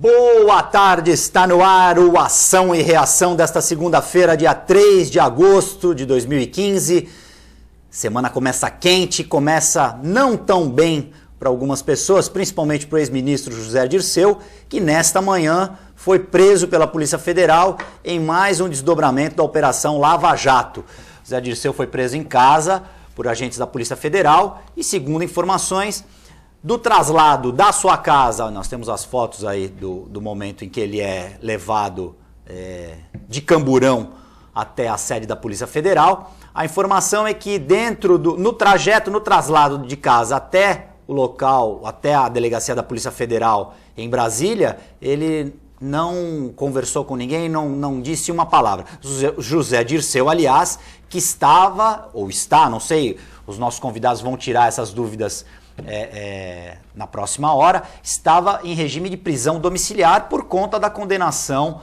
Boa tarde, está no ar o Ação e Reação desta segunda-feira, dia 3 de agosto de 2015. Semana começa quente, começa não tão bem para algumas pessoas, principalmente para o ex-ministro José Dirceu, que nesta manhã foi preso pela Polícia Federal em mais um desdobramento da Operação Lava Jato. José Dirceu foi preso em casa por agentes da Polícia Federal e, segundo informações, do traslado da sua casa, nós temos as fotos aí do momento em que ele é levado de Camburão até a sede da Polícia Federal. A informação é que no traslado de casa até o local, até a delegacia da Polícia Federal em Brasília, ele não conversou com ninguém, não disse uma palavra. José Dirceu, aliás, que estava, ou está, não sei, os nossos convidados vão tirar essas dúvidas na próxima hora, estava em regime de prisão domiciliar por conta da condenação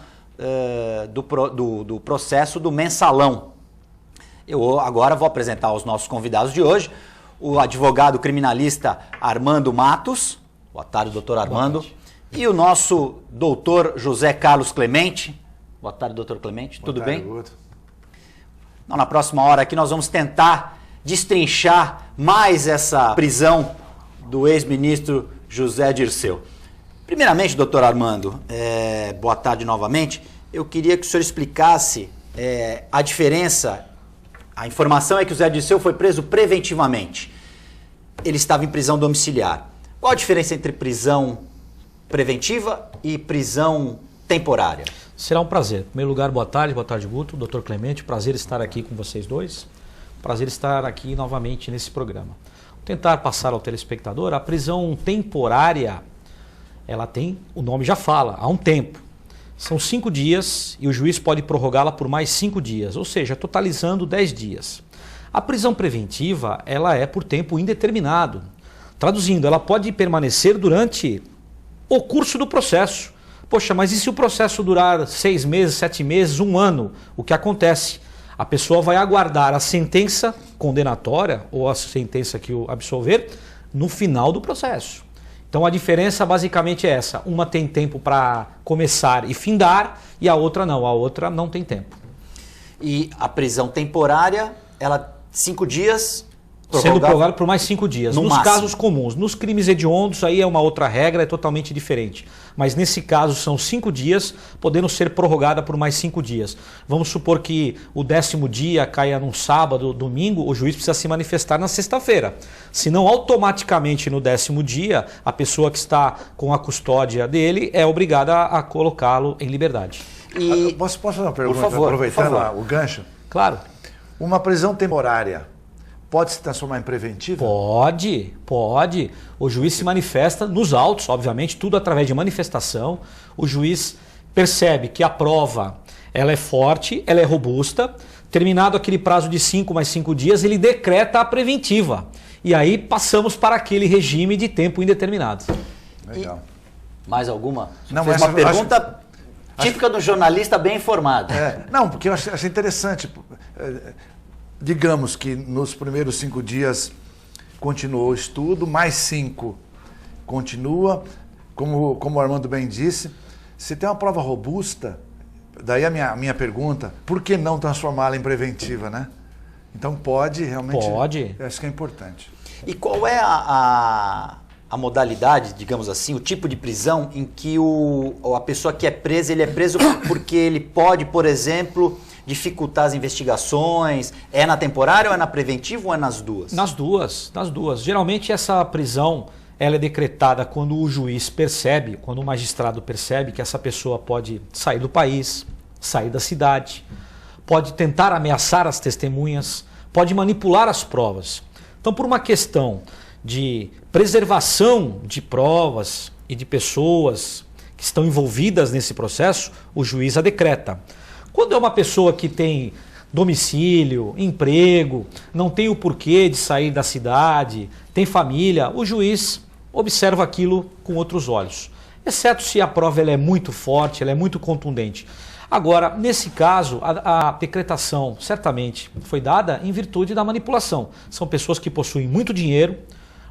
do processo do mensalão. Eu agora vou apresentar os nossos convidados de hoje, o advogado criminalista Armando Matos. Boa tarde, doutor Armando. E o nosso doutor José Carlos Clemente. Boa tarde, doutor Clemente. Tudo bem? Não, na próxima hora aqui nós vamos tentar destrinchar mais essa prisão do ex-ministro José Dirceu. Primeiramente, doutor Armando, boa tarde novamente. Eu queria que o senhor explicasse a diferença. A informação é que o José Dirceu foi preso preventivamente. Ele estava em prisão domiciliar. Qual a diferença entre prisão preventiva e prisão temporária? Será um prazer. Em primeiro lugar, boa tarde, Guto, doutor Clemente. Prazer estar aqui com vocês dois. Prazer estar aqui novamente nesse programa. Vou tentar passar ao telespectador. A prisão temporária, ela tem, o nome já fala, há um tempo. São 5 dias e o juiz pode prorrogá-la por mais 5 dias, ou seja, totalizando 10 dias. A prisão preventiva, ela é por tempo indeterminado. Traduzindo, ela pode permanecer durante o curso do processo. Poxa, mas e se o processo durar 6 meses, 7 meses, 1 ano? O que acontece? A pessoa vai aguardar a sentença condenatória ou a sentença que o absolver no final do processo. Então a diferença basicamente é essa. Uma tem tempo para começar e findar e a outra não tem tempo. E a prisão temporária, ela 5 dias... Sendo prorrogado por mais 5 dias. Nos máximo. Casos comuns. Nos crimes hediondos, aí é uma outra regra, é totalmente diferente. Mas nesse caso são 5 dias, podendo ser prorrogada por mais 5 dias. Vamos supor que o 10º dia caia num sábado, domingo, o juiz precisa se manifestar na sexta-feira. Senão, automaticamente no 10º dia, a pessoa que está com a custódia dele é obrigada a colocá-lo em liberdade. E... Posso fazer uma pergunta, por favor, aproveitando o gancho? Claro. Uma prisão temporária pode se transformar em preventiva? Pode. O juiz se manifesta nos autos, obviamente, tudo através de manifestação. O juiz percebe que a prova ela é forte, ela é robusta. Terminado aquele prazo de 5 mais 5 dias, ele decreta a preventiva. E aí passamos para aquele regime de tempo indeterminado. Legal. Mais alguma? Não, fez uma pergunta típica do jornalista bem informado. Não, porque eu achei interessante. Digamos que nos primeiros 5 dias continuou o estudo, mais 5 continua. Como o Armando bem disse, se tem uma prova robusta, daí a minha pergunta, por que não transformá-la em preventiva, né? Então pode, realmente. Pode. Acho que é importante. E qual é a modalidade, digamos assim, o tipo de prisão em que a pessoa que é presa, ele é preso porque ele pode, por exemplo, dificultar as investigações? É na temporária ou é na preventiva ou é nas duas? Nas duas. Geralmente essa prisão ela é decretada quando o juiz percebe, quando o magistrado percebe que essa pessoa pode sair do país, sair da cidade, pode tentar ameaçar as testemunhas, pode manipular as provas. Então, por uma questão de preservação de provas e de pessoas que estão envolvidas nesse processo, o juiz a decreta. Quando é uma pessoa que tem domicílio, emprego, não tem o porquê de sair da cidade, tem família, o juiz observa aquilo com outros olhos. Exceto se a prova ela é muito forte, ela é muito contundente. Agora, nesse caso, a decretação certamente foi dada em virtude da manipulação. São pessoas que possuem muito dinheiro,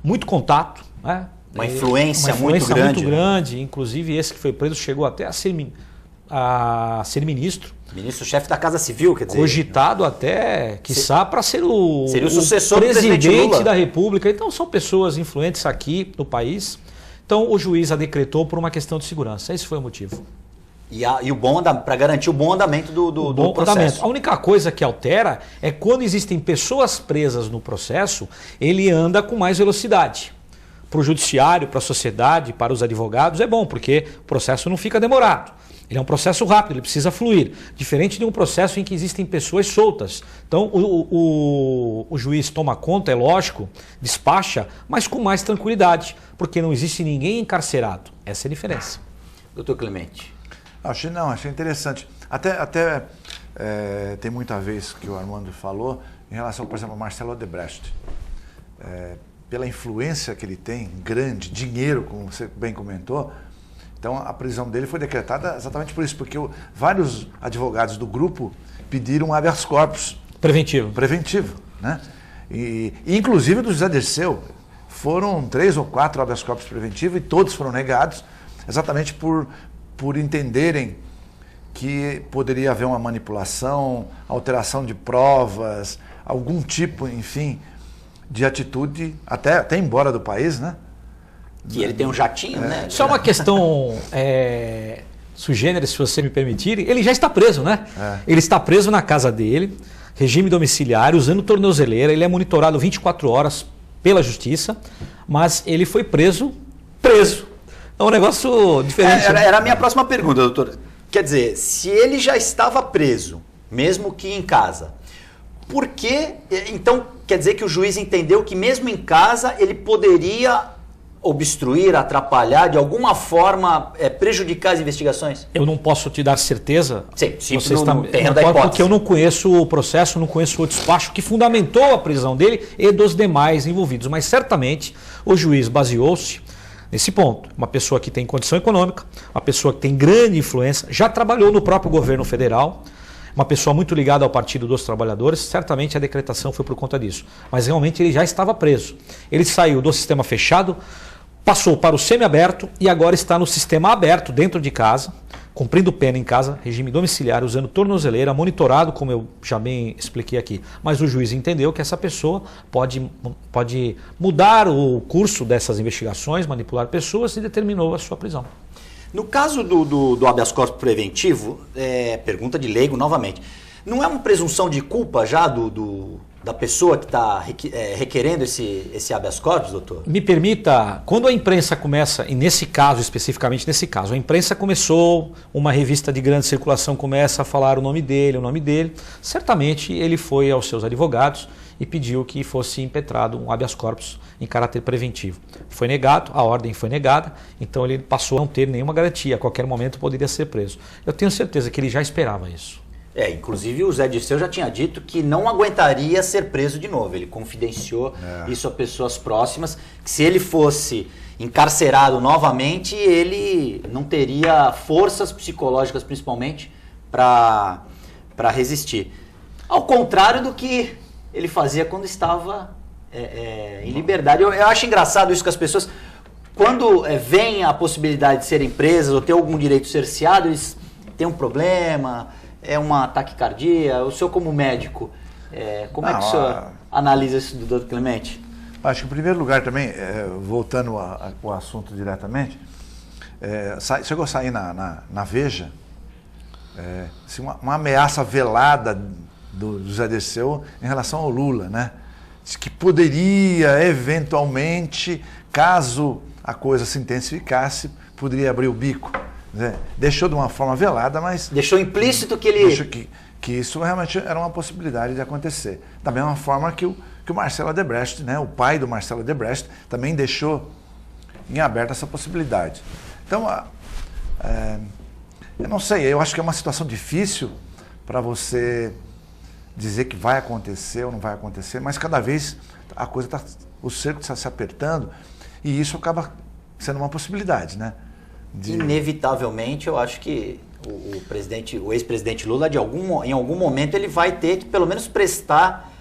muito contato, né? Uma influência muito grande. grande. Inclusive, esse que foi preso chegou até a ser ministro. Ministro-chefe da Casa Civil, quer dizer. Cogitado até, quiçá, para ser seria o sucessor do presidente presidente Lula da República. Então, são pessoas influentes aqui no país. Então, o juiz a decretou por uma questão de segurança. Esse foi o motivo. E o bom para garantir o bom andamento do processo. A única coisa que altera é quando existem pessoas presas no processo, ele anda com mais velocidade. Para o judiciário, para a sociedade, para os advogados é bom, porque o processo não fica demorado. Ele é um processo rápido, ele precisa fluir. Diferente de um processo em que existem pessoas soltas. Então o juiz toma conta, é lógico, despacha, mas com mais tranquilidade, porque não existe ninguém encarcerado. Essa é a diferença. Doutor Clemente. Achei interessante. Até tem muita vez que o Armando falou em relação, por exemplo, ao Marcelo Odebrecht. Pela influência que ele tem, grande, dinheiro, como você bem comentou, então a prisão dele foi decretada exatamente por isso, porque vários advogados do grupo pediram um habeas corpus. Preventivo, né? E inclusive do José Dirceu, foram 3 ou 4 habeas corpus preventivos e todos foram negados, exatamente por entenderem que poderia haver uma manipulação, alteração de provas, algum tipo, enfim, de atitude, até embora do país, né? Que ele tem um jatinho, né? Só uma questão sui generis, se você me permitir. Ele já está preso, né? Ele está preso na casa dele, regime domiciliário, usando tornozeleira. Ele é monitorado 24 horas pela justiça, mas ele foi preso. É um negócio diferente. Era a minha próxima pergunta, doutor. Quer dizer, se ele já estava preso, mesmo que em casa, por que... Então, quer dizer que o juiz entendeu que mesmo em casa ele poderia obstruir, atrapalhar, de alguma forma prejudicar as investigações? Eu não posso te dar certeza. Sim, você está terreno da hipótese. Porque eu não conheço o processo, não conheço o despacho que fundamentou a prisão dele e dos demais envolvidos. Mas certamente o juiz baseou-se nesse ponto. Uma pessoa que tem condição econômica, uma pessoa que tem grande influência, já trabalhou no próprio governo federal, uma pessoa muito ligada ao Partido dos Trabalhadores, certamente a decretação foi por conta disso. Mas realmente ele já estava preso. Ele saiu do sistema fechado, passou para o semiaberto e agora está no sistema aberto, dentro de casa, cumprindo pena em casa, regime domiciliar, usando tornozeleira, monitorado, como eu já bem expliquei aqui. Mas o juiz entendeu que essa pessoa pode mudar o curso dessas investigações, manipular pessoas e determinou a sua prisão. No caso do habeas corpus preventivo, pergunta de leigo novamente, não é uma presunção de culpa já da pessoa que está requerendo esse habeas corpus, doutor? Me permita, quando a imprensa começa, e nesse caso, especificamente nesse caso, a imprensa começou, uma revista de grande circulação começa a falar o nome dele, certamente ele foi aos seus advogados e pediu que fosse impetrado um habeas corpus em caráter preventivo. Foi negado, a ordem foi negada, então ele passou a não ter nenhuma garantia, a qualquer momento poderia ser preso. Eu tenho certeza que ele já esperava isso. Inclusive o Zé Dirceu já tinha dito que não aguentaria ser preso de novo. Ele confidenciou isso a pessoas próximas, que se ele fosse encarcerado novamente, ele não teria forças psicológicas, principalmente, para resistir. Ao contrário do que ele fazia quando estava em liberdade. Eu acho engraçado isso que as pessoas, quando vem a possibilidade de serem presas ou ter algum direito cerceado, eles têm um problema... É uma taquicardia? O senhor como médico, como é que o senhor analisa isso do doutor Clemente? Acho que em primeiro lugar também, voltando ao assunto diretamente, chegou a sair na Veja assim, uma ameaça velada do José Dirceu em relação ao Lula, né? Diz que poderia, eventualmente, caso a coisa se intensificasse, poderia abrir o bico. Deixou de uma forma velada, mas... Deixou implícito que ele... Deixou que isso realmente era uma possibilidade de acontecer. Da mesma forma que o Marcelo Odebrecht, né, o pai do Marcelo Odebrecht, também deixou em aberto essa possibilidade. Então, eu não sei, eu acho que é uma situação difícil para você dizer que vai acontecer ou não vai acontecer, mas cada vez o cerco está se apertando e isso acaba sendo uma possibilidade, né? Inevitavelmente, eu acho que o ex-presidente Lula, em algum momento, ele vai ter que pelo menos prestar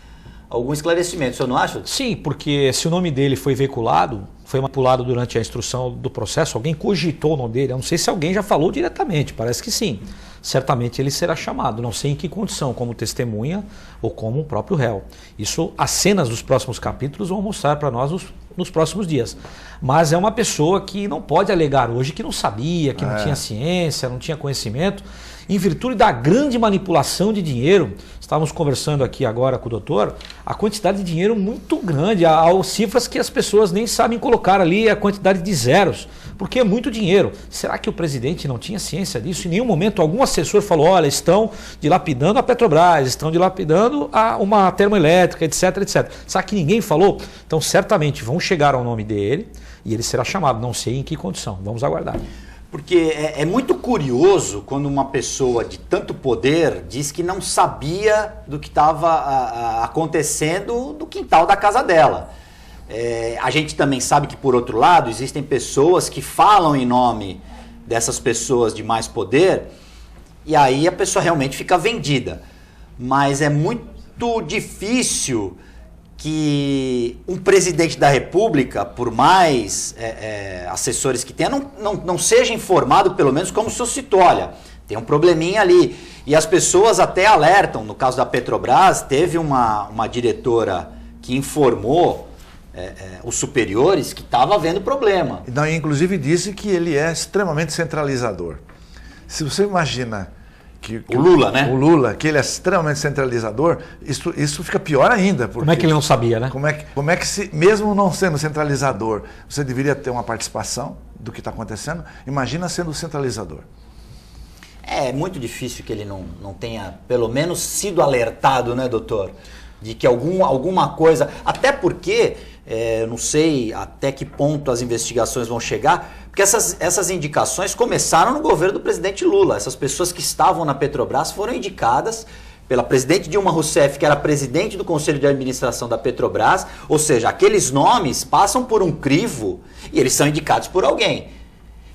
algum esclarecimento, o senhor não acha? Sim, porque se o nome dele foi veiculado, foi manipulado durante a instrução do processo, alguém cogitou o nome dele, eu não sei se alguém já falou diretamente, parece que sim. Certamente ele será chamado, não sei em que condição, como testemunha ou como o próprio réu. Isso, as cenas dos próximos capítulos vão mostrar para nós nos próximos dias. Mas é uma pessoa que não pode alegar hoje que não sabia, que não tinha ciência, não tinha conhecimento, em virtude da grande manipulação de dinheiro. Estávamos conversando aqui agora com o doutor, a quantidade de dinheiro muito grande, há cifras que as pessoas nem sabem colocar ali, a quantidade de zeros, porque é muito dinheiro. Será que o presidente não tinha ciência disso? Em nenhum momento algum assessor falou, olha, estão dilapidando a Petrobras, estão dilapidando uma termoelétrica, etc, etc. Será que ninguém falou? Então certamente vão chegar ao nome dele e ele será chamado, não sei em que condição, vamos aguardar. Porque é muito curioso quando uma pessoa de tanto poder diz que não sabia do que estava acontecendo no quintal da casa dela. A gente também sabe que, por outro lado, existem pessoas que falam em nome dessas pessoas de mais poder e aí a pessoa realmente fica vendida. Mas é muito difícil que um presidente da República, por mais assessores que tenha, não seja informado, pelo menos como o senhor citou, olha, tem um probleminha ali. E as pessoas até alertam, no caso da Petrobras, teve uma diretora que informou os superiores que estava havendo problema. Não, inclusive disse que ele é extremamente centralizador. Se você imagina o Lula, né? O Lula, que ele é extremamente centralizador, isso fica pior ainda. Como é que ele não sabia, né? Como é que, mesmo não sendo centralizador, você deveria ter uma participação do que está acontecendo? Imagina sendo centralizador. É muito difícil que ele não tenha, pelo menos, sido alertado, né, doutor? De que alguma coisa... Até porque, eu não sei até que ponto as investigações vão chegar... Porque essas indicações começaram no governo do presidente Lula. Essas pessoas que estavam na Petrobras foram indicadas pela presidente Dilma Rousseff, que era presidente do Conselho de Administração da Petrobras. Ou seja, aqueles nomes passam por um crivo e eles são indicados por alguém.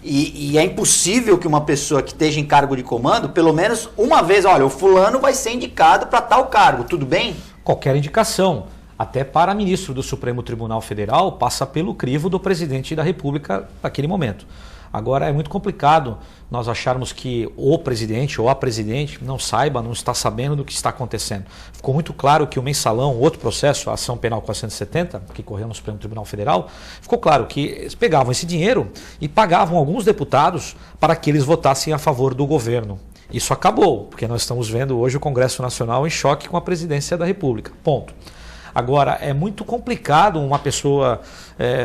E é impossível que uma pessoa que esteja em cargo de comando, pelo menos uma vez, olha, o fulano vai ser indicado para tal cargo, tudo bem? Qualquer indicação. Até para ministro do Supremo Tribunal Federal, passa pelo crivo do presidente da República naquele momento. Agora é muito complicado nós acharmos que o presidente ou a presidente não saiba, não está sabendo do que está acontecendo. Ficou muito claro que o mensalão, outro processo, a ação penal 470, que correu no Supremo Tribunal Federal, ficou claro que eles pegavam esse dinheiro e pagavam alguns deputados para que eles votassem a favor do governo. Isso acabou, porque nós estamos vendo hoje o Congresso Nacional em choque com a presidência da República. Ponto. Agora, é muito complicado uma pessoa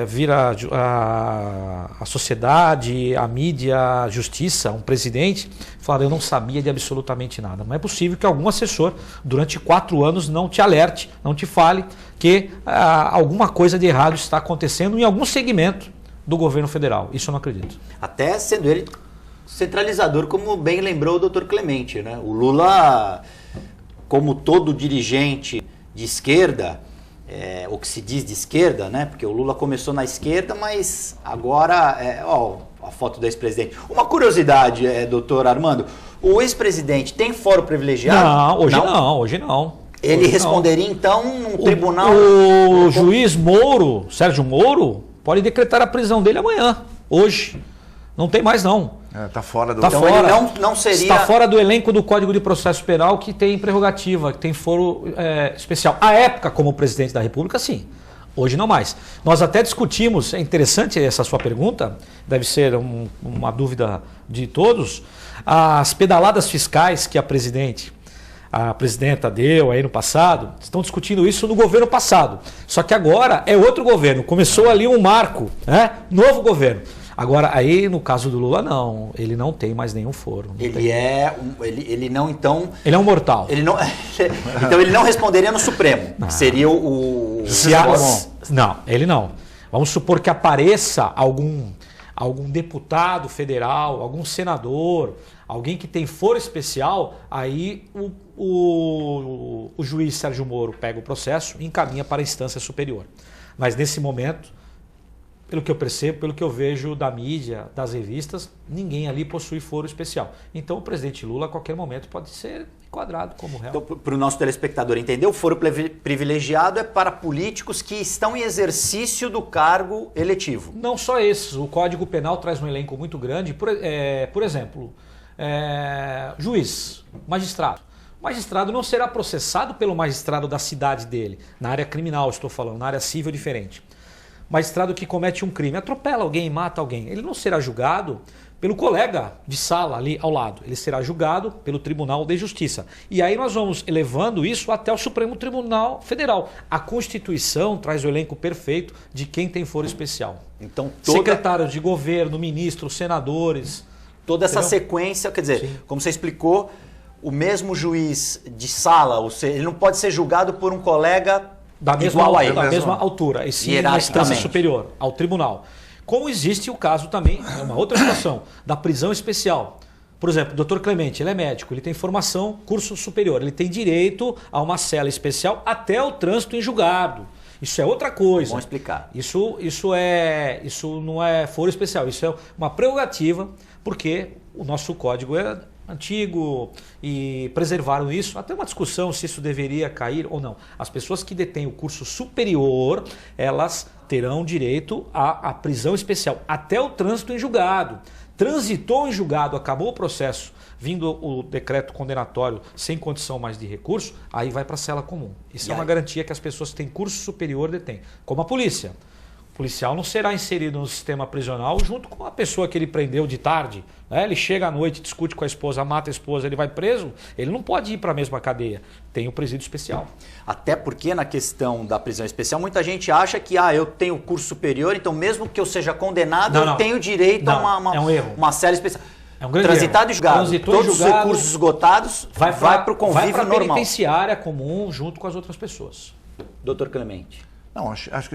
vir a sociedade, a mídia, a justiça, um presidente, falar, eu não sabia de absolutamente nada. Não é possível que algum assessor, durante 4 anos, não te alerte, não te fale que alguma coisa de errado está acontecendo em algum segmento do governo federal. Isso eu não acredito. Até sendo ele centralizador, como bem lembrou o doutor Clemente, né? O Lula, como todo dirigente de esquerda, o que se diz de esquerda, né? Porque o Lula começou na esquerda, mas agora, a foto do ex-presidente. Uma curiosidade, doutor Armando, o ex-presidente tem fórum privilegiado? Não, hoje não. Ele responderia então num tribunal... O juiz Moro, Sérgio Moro, pode decretar a prisão dele amanhã, hoje. Não tem mais não. Está fora do... Então fora. Ele não seria... Está fora do elenco do Código de Processo Penal, que tem prerrogativa, que tem foro especial. À época, como presidente da República, sim. Hoje não mais. Nós até discutimos, é interessante essa sua pergunta, deve ser uma dúvida de todos, as pedaladas fiscais que a presidenta deu aí no passado, estão discutindo isso no governo passado. Só que agora é outro governo, começou ali um marco, né? Novo governo. Agora, aí no caso do Lula, não. Ele não tem mais nenhum foro. Ele não, então... Ele é um mortal. Então ele não responderia no Supremo. Não. Seria o... Não, ele não. Vamos supor que apareça algum deputado federal, algum senador, alguém que tem foro especial, aí o juiz Sérgio Moro pega o processo e encaminha para a instância superior. Mas nesse momento... Pelo que eu percebo, pelo que eu vejo da mídia, das revistas, ninguém ali possui foro especial. Então o presidente Lula a qualquer momento pode ser enquadrado como réu. Então, para o nosso telespectador entender, o foro privilegiado é para políticos que estão em exercício do cargo eletivo. Não só esses, o Código Penal traz um elenco muito grande. Por exemplo, juiz, magistrado. O magistrado não será processado pelo magistrado da cidade dele, na área criminal estou falando, na área civil diferente. Magistrado que comete um crime, atropela alguém, mata alguém, ele não será julgado pelo colega de sala ali ao lado, ele será julgado pelo Tribunal de Justiça. E aí nós vamos elevando isso até o Supremo Tribunal Federal. A Constituição traz o elenco perfeito de quem tem foro especial. Então, secretários de governo, ministros, senadores. Toda essa sequência, quer dizer, sim, como você explicou, o mesmo juiz de sala, ou seja, ele não pode ser julgado por um colega da mesma altura, e sim na instância superior, ao tribunal. Como existe o caso também, é uma outra situação, da prisão especial. Por exemplo, o Dr. Clemente, ele é médico, ele tem formação, curso superior, ele tem direito a uma cela especial até o trânsito em julgado. Isso é outra coisa. Vamos explicar. Isso não é foro especial, isso é uma prerrogativa, porque o nosso código é antigo e preservaram isso. Até uma discussão se isso deveria cair ou não. As pessoas que detêm o curso superior, elas terão direito à prisão especial até o trânsito em julgado. Transitou em julgado, acabou o processo, vindo o decreto condenatório sem condição mais de recurso, aí vai para a cela comum. Isso é uma garantia que as pessoas que têm curso superior detêm. Como a polícia. O policial não será inserido no sistema prisional junto com a pessoa que ele prendeu de tarde. Né? Ele chega à noite, discute com a esposa, mata a esposa, ele vai preso. Ele não pode ir para a mesma cadeia. Tem o presídio especial. Até porque na questão da prisão especial, muita gente acha que eu tenho curso superior, então mesmo que eu seja condenado, eu tenho direito a uma cela especial. É um grande transitado e julgado, todos os recursos esgotados, vai para o convívio normal. Vai para a penitenciária comum junto com as outras pessoas. Doutor Clemente. Não, acho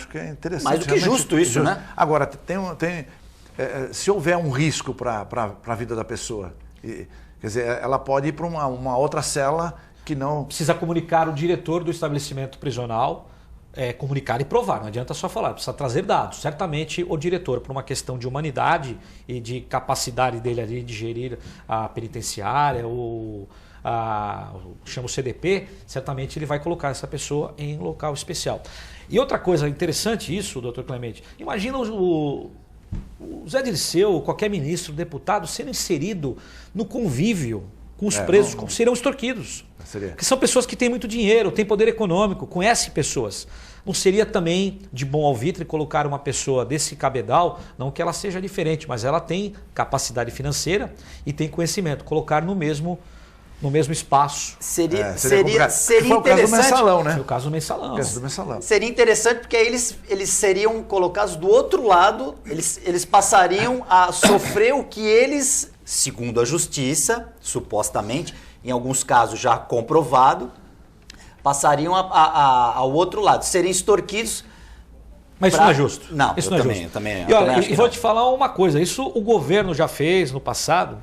que é interessante. Mais do que justo isso, né? Agora, se houver um risco para a vida da pessoa, quer dizer, ela pode ir para uma outra cela que não... Precisa comunicar o diretor do estabelecimento prisional, comunicar e provar, não adianta só falar, precisa trazer dados. Certamente o diretor, por uma questão de humanidade e de capacidade dele ali de gerir a penitenciária ou... chama o CDP, certamente ele vai colocar essa pessoa em local especial. E outra coisa interessante isso, doutor Clemente, imagina o Zé Dirceu, qualquer ministro, deputado, sendo inserido no convívio com os presos, como serão extorquidos. Que são pessoas que têm muito dinheiro, têm poder econômico, conhecem pessoas. Não seria também de bom alvitre colocar uma pessoa desse cabedal, não que ela seja diferente, mas ela tem capacidade financeira e tem conhecimento, colocar no mesmo espaço. Seria interessante. O caso do mensalão, né? Foi o caso do mensalão. Seria interessante porque aí eles seriam colocados do outro lado, eles passariam a sofrer o que eles, segundo a justiça, supostamente, em alguns casos já comprovado, passariam ao outro lado, seriam extorquidos. Mas isso não é justo. Não, isso eu não também, é justo. também e vou te falar uma coisa, isso o governo já fez no passado.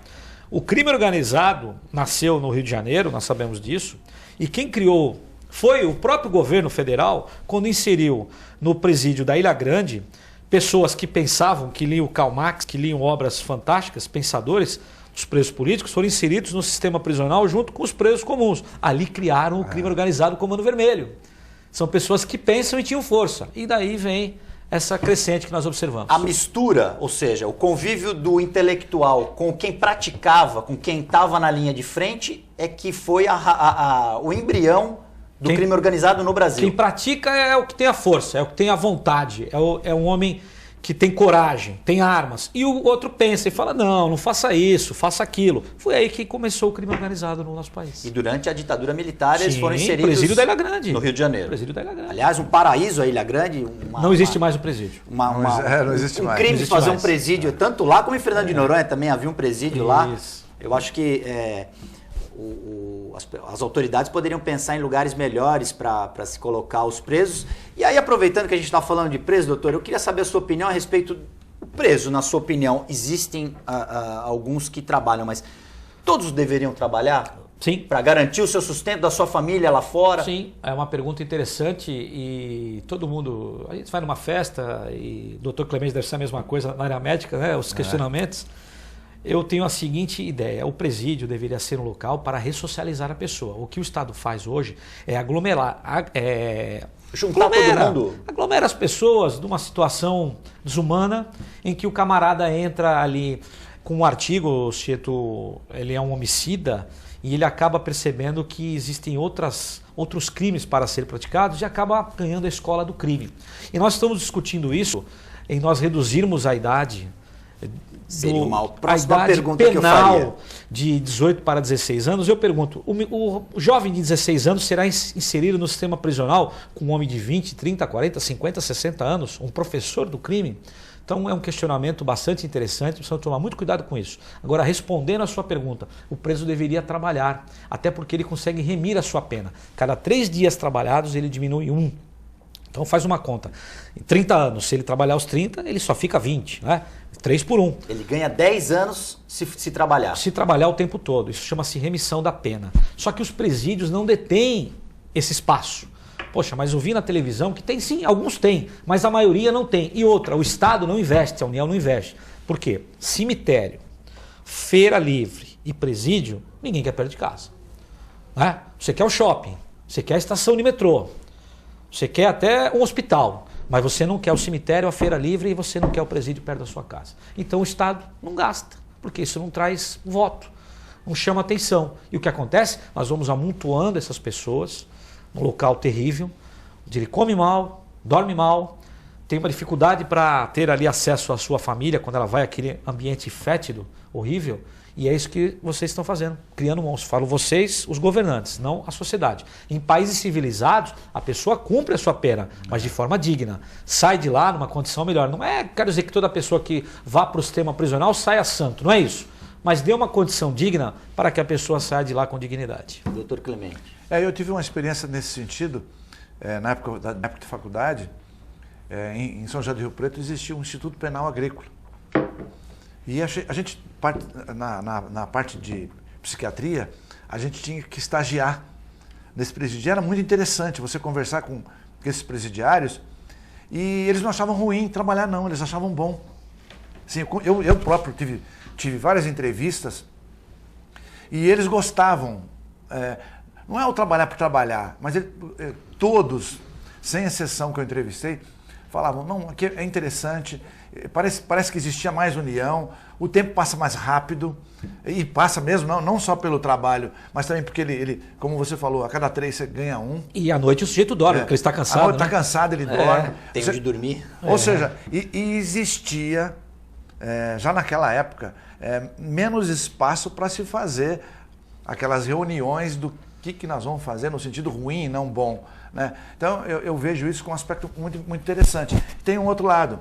O crime organizado nasceu no Rio de Janeiro, nós sabemos disso, e quem criou foi o próprio governo federal, quando inseriu no presídio da Ilha Grande pessoas que pensavam, que liam Karl Marx, que liam obras fantásticas, pensadores, os presos políticos foram inseridos no sistema prisional junto com os presos comuns. Ali criaram o crime organizado Comando Vermelho. São pessoas que pensam e tinham força. E daí vem essa crescente que nós observamos. A mistura, ou seja, o convívio do intelectual com quem praticava, com quem estava na linha de frente, é que foi o embrião do crime organizado no Brasil. Quem pratica é o que tem a força, é o que tem a vontade, é um homem que tem coragem, tem armas. E o outro pensa e fala, não faça isso, faça aquilo. Foi aí que começou o crime organizado no nosso país. E durante a ditadura militar eles foram inseridos... presídio da Ilha Grande. No Rio de Janeiro. Presídio da Ilha Grande. Aliás, um paraíso a Ilha Grande. Não existe mais o presídio. Não existe mais. Um crime de fazer um presídio, tanto lá como em Fernando de Noronha também havia um presídio lá. Eu acho que as autoridades poderiam pensar em lugares melhores para se colocar os presos. E aí, aproveitando que a gente está falando de preso, doutor, eu queria saber a sua opinião a respeito do preso. Na sua opinião, existem alguns que trabalham, mas todos deveriam trabalhar? Sim. Para garantir o seu sustento da sua família lá fora? Sim, é uma pergunta interessante e todo mundo... A gente vai numa festa e o doutor Clemente deve ser a mesma coisa na área médica, né? Os questionamentos. Eu tenho a seguinte ideia: o presídio deveria ser um local para ressocializar a pessoa. O que o Estado faz hoje é aglomerar, Juntar todo mundo. aglomera as pessoas numa situação desumana em que o camarada entra ali com um artigo, ele é um homicida, e ele acaba percebendo que existem outros crimes para serem praticados e acaba ganhando a escola do crime. E nós estamos discutindo isso em nós reduzirmos a idade Seria uma a próxima idade pergunta que eu penal faria. de 18 para 16 anos. Eu pergunto, o jovem de 16 anos será inserido no sistema prisional com um homem de 20, 30, 40, 50, 60 anos, um professor do crime? Então é um questionamento bastante interessante, precisamos tomar muito cuidado com isso. Agora, respondendo a sua pergunta, o preso deveria trabalhar, até porque ele consegue remir a sua pena. Cada 3 dias trabalhados ele diminui 1. Então faz uma conta. Em 30 anos, se ele trabalhar os 30, ele só fica 20, né? 3 por 1. Ele ganha 10 anos se trabalhar. Se trabalhar o tempo todo. Isso chama-se remissão da pena. Só que os presídios não detêm esse espaço. Poxa, mas eu vi na televisão que tem sim, alguns têm, mas a maioria não tem. E outra, o Estado não investe, a União não investe. Por quê? Cemitério, feira livre e presídio, ninguém quer perto de casa. Né? Você quer o shopping, você quer a estação de metrô, você quer até um hospital, mas você não quer o cemitério, a feira livre e você não quer o presídio perto da sua casa. Então o Estado não gasta, porque isso não traz voto, não chama atenção. E o que acontece? Nós vamos amontoando essas pessoas num local terrível, onde ele come mal, dorme mal, tem uma dificuldade para ter ali acesso à sua família quando ela vai àquele ambiente fétido, horrível. E é isso que vocês estão fazendo, criando monstros. Falo vocês, os governantes, não a sociedade. Em países civilizados, a pessoa cumpre a sua pena, mas de forma digna. Sai de lá numa condição melhor. Não é, quero dizer que toda pessoa que vá para o sistema prisional saia santo, não é isso. Mas dê uma condição digna para que a pessoa saia de lá com dignidade. Doutor Clemente. Eu tive uma experiência nesse sentido, na época de faculdade, em São José do Rio Preto existia um Instituto Penal Agrícola. E a gente, na parte de psiquiatria, a gente tinha que estagiar nesse presídio. Era muito interessante você conversar com esses presidiários e eles não achavam ruim trabalhar, não, eles achavam bom. Assim, eu próprio tive várias entrevistas e eles gostavam. Não é o trabalhar por trabalhar, mas todos, sem exceção que eu entrevistei, falavam, não, aqui é interessante, parece que existia mais união, o tempo passa mais rápido, e passa mesmo, não só pelo trabalho, mas também porque ele, como você falou, a cada 3 você ganha 1. E à noite o sujeito dorme, porque ele está cansado. Está cansado, ele dorme. Tem de dormir. Ou seja, e existia, já naquela época, menos espaço para se fazer aquelas reuniões do que nós vamos fazer no sentido ruim e não bom. Né? Então eu vejo isso com um aspecto muito, muito interessante. Tem um outro lado.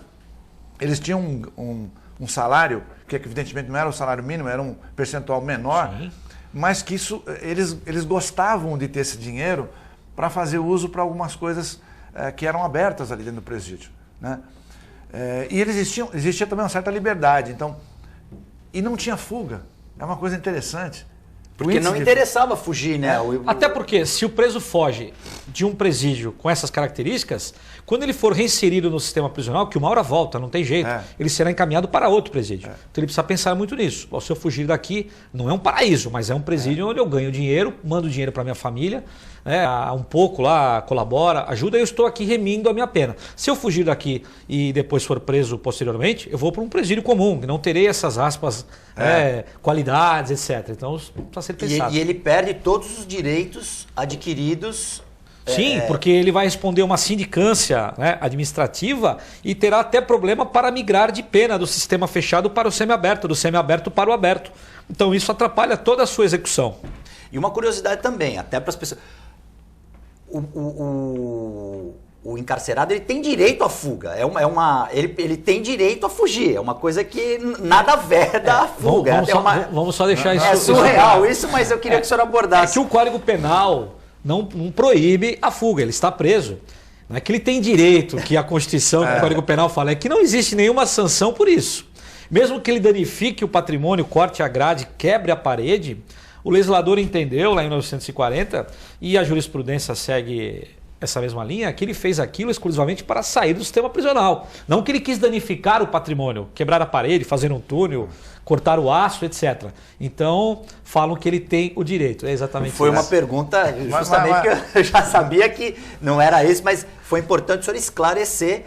Eles tinham um salário, que evidentemente não era o salário mínimo, era um percentual menor, sim, mas que isso, eles gostavam de ter esse dinheiro para fazer uso para algumas coisas que eram abertas ali dentro do presídio. Né? E existia também uma certa liberdade. Então, e não tinha fuga. É uma coisa interessante. Porque não interessava fugir, né? Até porque se o preso foge de um presídio com essas características, quando ele for reinserido no sistema prisional, que uma hora volta, não tem jeito, ele será encaminhado para outro presídio. Então ele precisa pensar muito nisso. Se eu fugir daqui, não é um paraíso, mas é um presídio onde eu ganho dinheiro, mando dinheiro para minha família, um pouco lá, colabora, ajuda, e eu estou aqui remindo a minha pena. Se eu fugir daqui e depois for preso posteriormente, eu vou para um presídio comum, que não terei essas aspas, qualidades, etc. Então precisa ser pensado. E ele perde todos os direitos adquiridos. Sim, porque ele vai responder uma sindicância administrativa e terá até problema para migrar de pena do sistema fechado para o semiaberto, do semiaberto para o aberto. Então isso atrapalha toda a sua execução. E uma curiosidade também, até para as pessoas... O encarcerado ele tem direito à fuga, ele tem direito a fugir, é uma coisa que nada veda a fuga. Vamos só deixar isso... É surreal isso, mas eu queria que o senhor abordasse. É que o Código Penal não proíbe a fuga, ele está preso. Não é que ele tem direito, que a Constituição e o Código Penal falam, é que não existe nenhuma sanção por isso. Mesmo que ele danifique o patrimônio, corte a grade, quebre a parede, o legislador entendeu lá em 1940 e a jurisprudência segue essa mesma linha, que ele fez aquilo exclusivamente para sair do sistema prisional. Não que ele quis danificar o patrimônio, quebrar a parede, fazer um túnel, cortar o aço, etc. Então, falam que ele tem o direito. É exatamente isso. Foi uma pergunta justamente que eu já sabia que não era esse, mas foi importante o senhor esclarecer,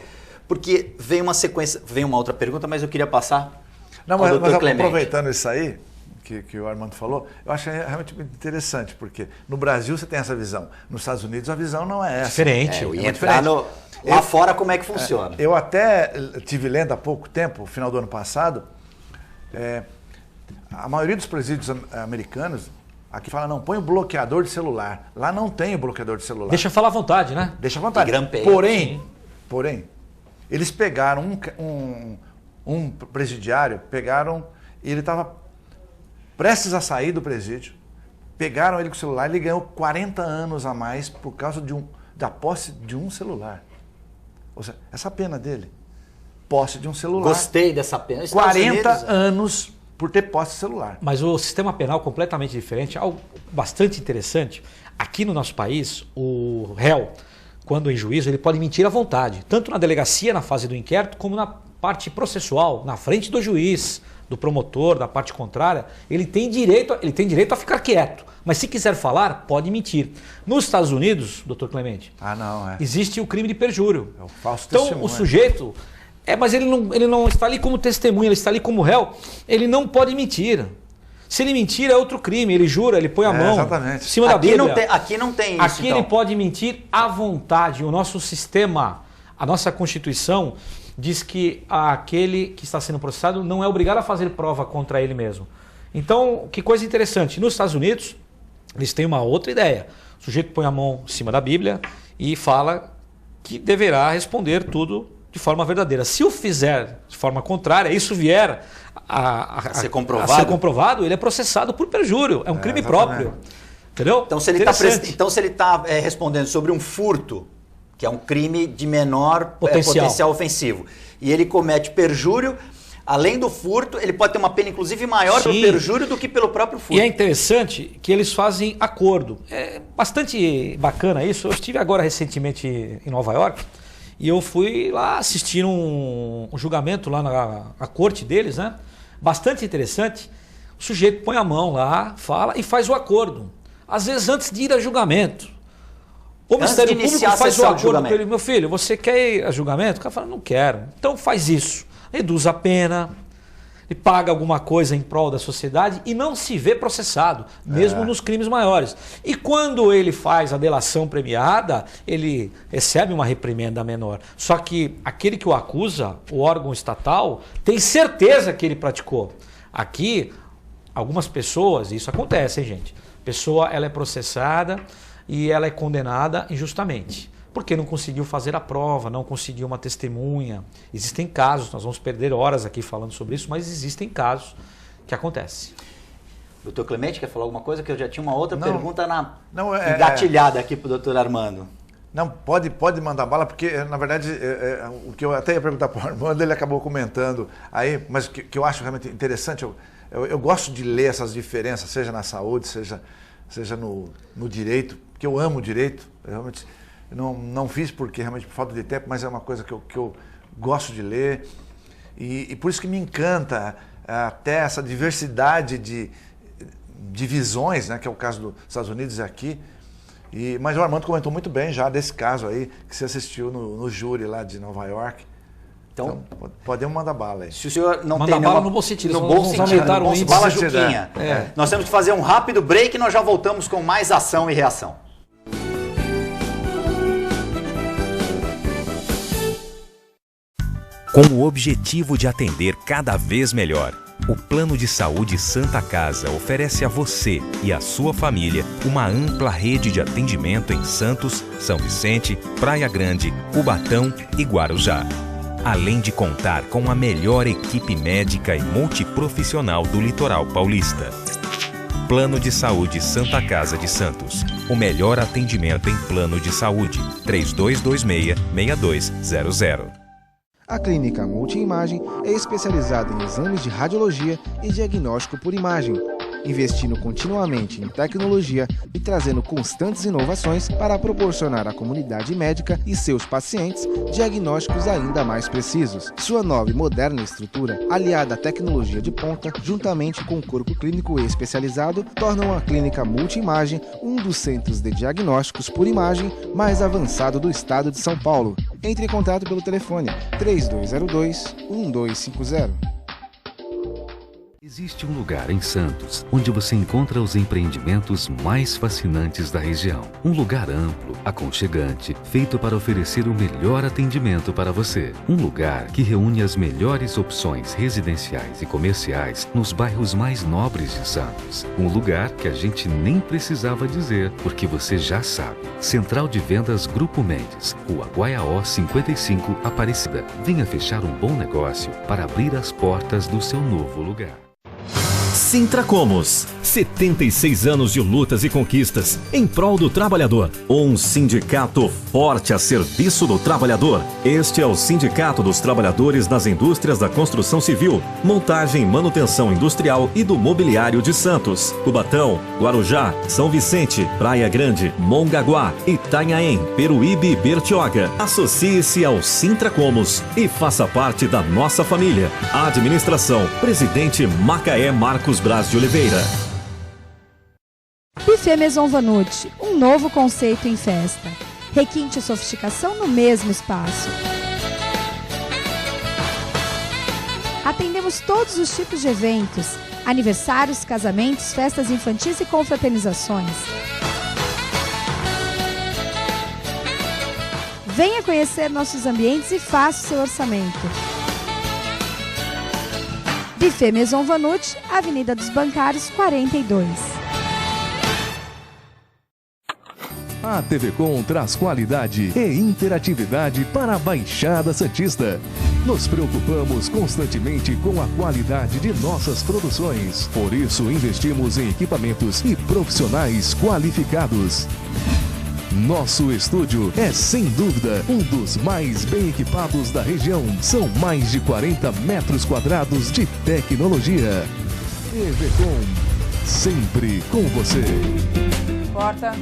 porque veio uma sequência, veio uma outra pergunta, mas eu queria passar Não, ao mas Dr. Clemente. aproveitando isso aí, que o Armando falou, eu acho realmente interessante, porque no Brasil você tem essa visão, nos Estados Unidos a visão não é essa. Diferente. Eu ia entrar lá fora como é que funciona. Eu até tive lendo há pouco tempo, final do ano passado, a maioria dos presídios americanos, aqui fala, não, põe o bloqueador de celular. Lá não tem o bloqueador de celular. Deixa falar à vontade, né? Deixa à vontade. Porém, eles pegaram um presidiário, e ele estava prestes a sair do presídio, pegaram ele com o celular e ele ganhou 40 anos a mais por causa da posse de um celular. Ou seja, essa pena dele, posse de um celular. Gostei dessa pena. 40 anos por ter posse de celular. Mas o sistema penal é completamente diferente, algo bastante interessante. Aqui no nosso país, o réu, quando em juízo, ele pode mentir à vontade, tanto na delegacia, na fase do inquérito, como na parte processual, na frente do juiz, do promotor, da parte contrária, ele tem direito a ficar quieto. Mas se quiser falar, pode mentir. Nos Estados Unidos, doutor Clemente, existe o crime de perjúrio. É o falso então, testemunho. o sujeito, mas ele não está ali como testemunha, ele está ali como réu, ele não pode mentir. Se ele mentir, é outro crime. Ele jura, ele põe a mão em cima da Bíblia. Aqui não tem isso. Aqui ele pode mentir à vontade. O nosso sistema, a nossa Constituição, diz que aquele que está sendo processado não é obrigado a fazer prova contra ele mesmo. Então, que coisa interessante. Nos Estados Unidos, eles têm uma outra ideia. O sujeito põe a mão em cima da Bíblia e fala que deverá responder tudo de forma verdadeira. Se o fizer de forma contrária, isso vier a ser comprovado, ele é processado por perjúrio. É um crime próprio. Entendeu? Então, se ele está respondendo sobre um furto, que é um crime de menor potencial ofensivo, e ele comete perjúrio, além do furto, ele pode ter uma pena inclusive maior pelo perjúrio do que pelo próprio furto. E é interessante que eles fazem acordo. É bastante bacana isso. Eu estive agora recentemente em Nova York e eu fui lá assistir um julgamento lá na corte deles, né? Bastante interessante. O sujeito põe a mão lá, fala e faz o acordo. Às vezes antes de ir a julgamento. O Ministério Público faz o acordo com ele. Meu filho, você quer ir a julgamento? O cara fala, não quero. Então faz isso. Reduz a pena, e paga alguma coisa em prol da sociedade e não se vê processado, mesmo nos crimes maiores. E quando ele faz a delação premiada, ele recebe uma reprimenda menor. Só que aquele que o acusa, o órgão estatal, tem certeza que ele praticou. Aqui, algumas pessoas, isso acontece, hein, gente? A pessoa ela é processada e ela é condenada injustamente. Porque não conseguiu fazer a prova, não conseguiu uma testemunha. Existem casos, nós vamos perder horas aqui falando sobre isso, mas existem casos que acontecem. Doutor Clemente, quer falar alguma coisa? Que eu já tinha uma outra pergunta engatilhada aqui para o doutor Armando. Não, pode mandar bala, porque na verdade o que eu até ia perguntar para o Armando, ele acabou comentando aí, mas que eu acho realmente interessante, eu gosto de ler essas diferenças, seja na saúde, seja no direito, porque eu amo o direito, eu realmente... Não fiz porque realmente por falta de tempo, mas é uma coisa que eu gosto de ler e por isso que me encanta até essa diversidade de visões, né, que é o caso dos Estados Unidos e aqui. Mas o Armando comentou muito bem já desse caso aí que você assistiu no júri lá de Nova York. Então podemos mandar bala aí. Se o senhor não manda tem bala no bom sentido, bala Juquinha. Nós temos que fazer um rápido break e nós já voltamos com mais ação e reação. Com o objetivo de atender cada vez melhor, o Plano de Saúde Santa Casa oferece a você e a sua família uma ampla rede de atendimento em Santos, São Vicente, Praia Grande, Cubatão e Guarujá. Além de contar com a melhor equipe médica e multiprofissional do litoral paulista. Plano de Saúde Santa Casa de Santos. O melhor atendimento em plano de saúde. 3226-6200. A Clínica Multiimagem é especializada em exames de radiologia e diagnóstico por imagem. investindo continuamente em tecnologia e trazendo constantes inovações para proporcionar à comunidade médica e seus pacientes diagnósticos ainda mais precisos. Sua nova e moderna estrutura, aliada à tecnologia de ponta, juntamente com o corpo clínico especializado, tornam a clínica Multimagem um dos centros de diagnósticos por imagem mais avançado do estado de São Paulo. Entre em contato pelo telefone 3202-1250. Existe um lugar em Santos onde você encontra os empreendimentos mais fascinantes da região. Um lugar amplo, aconchegante, feito para oferecer o melhor atendimento para você. Um lugar que reúne as melhores opções residenciais e comerciais nos bairros mais nobres de Santos. Um lugar que a gente nem precisava dizer, porque você já sabe. Central de Vendas Grupo Mendes, Rua Guaiaó 55, Aparecida. Venha fechar um bom negócio para abrir as portas do seu novo lugar. Sintracomos, 76 anos de lutas e conquistas em prol do trabalhador. Um sindicato forte a serviço do trabalhador. Este é o Sindicato dos Trabalhadores nas Indústrias da Construção Civil, Montagem e Manutenção Industrial e do Mobiliário de Santos, Cubatão, Guarujá, São Vicente, Praia Grande, Mongaguá, Itanhaém, Peruíbe e Bertioga. Associe-se ao Sintracomos e faça parte da nossa família. Administração, Presidente Macaé Marcos Braz de Oliveira. Buffet Maison Vanucci, um novo conceito em festa. Requinte e sofisticação no mesmo espaço. Atendemos todos os tipos de eventos, aniversários, casamentos, festas infantis e confraternizações. Venha conhecer nossos ambientes e faça o seu orçamento. Buffet Maison Vanucci, Avenida dos Bancários, 42. A TV Com traz qualidade e interatividade para a Baixada Santista. Nos preocupamos constantemente com a qualidade de nossas produções. Por isso, investimos em equipamentos e profissionais qualificados. Nosso estúdio é, sem dúvida, um dos mais bem equipados da região. São mais de 40 metros quadrados de tecnologia. TV Com, sempre com você. Corta.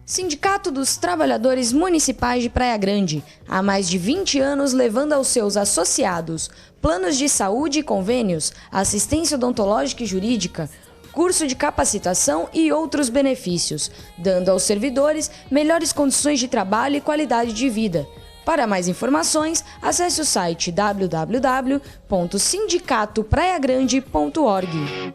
Sindicato dos Trabalhadores Municipais de Praia Grande, há mais de 20 anos levando aos seus associados planos de saúde e convênios, assistência odontológica e jurídica, curso de capacitação e outros benefícios, dando aos servidores melhores condições de trabalho e qualidade de vida. Para mais informações, acesse o site www.sindicatopraiagrande.org.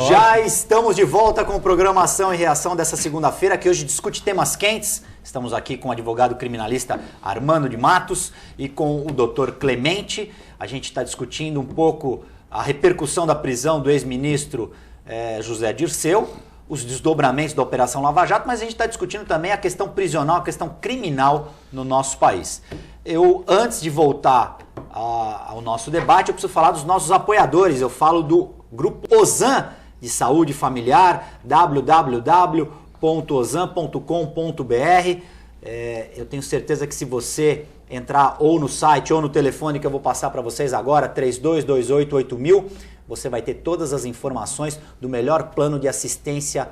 Já estamos de volta com programação e reação dessa segunda-feira, que hoje discute temas quentes. Estamos aqui com o advogado criminalista Armando de Matos e com o doutor Clemente. A gente está discutindo um pouco a repercussão da prisão do ex-ministro José Dirceu, os desdobramentos da Operação Lava Jato, mas a gente está discutindo também a questão prisional, a questão criminal no nosso país. Antes de voltar ao nosso debate, eu preciso falar dos nossos apoiadores. Eu falo do Grupo Ozan de Saúde Familiar, www.ozan.com.br. Eu tenho certeza que se você entrar ou no site ou no telefone que eu vou passar para vocês agora, 32288000, você vai ter todas as informações do melhor plano de assistência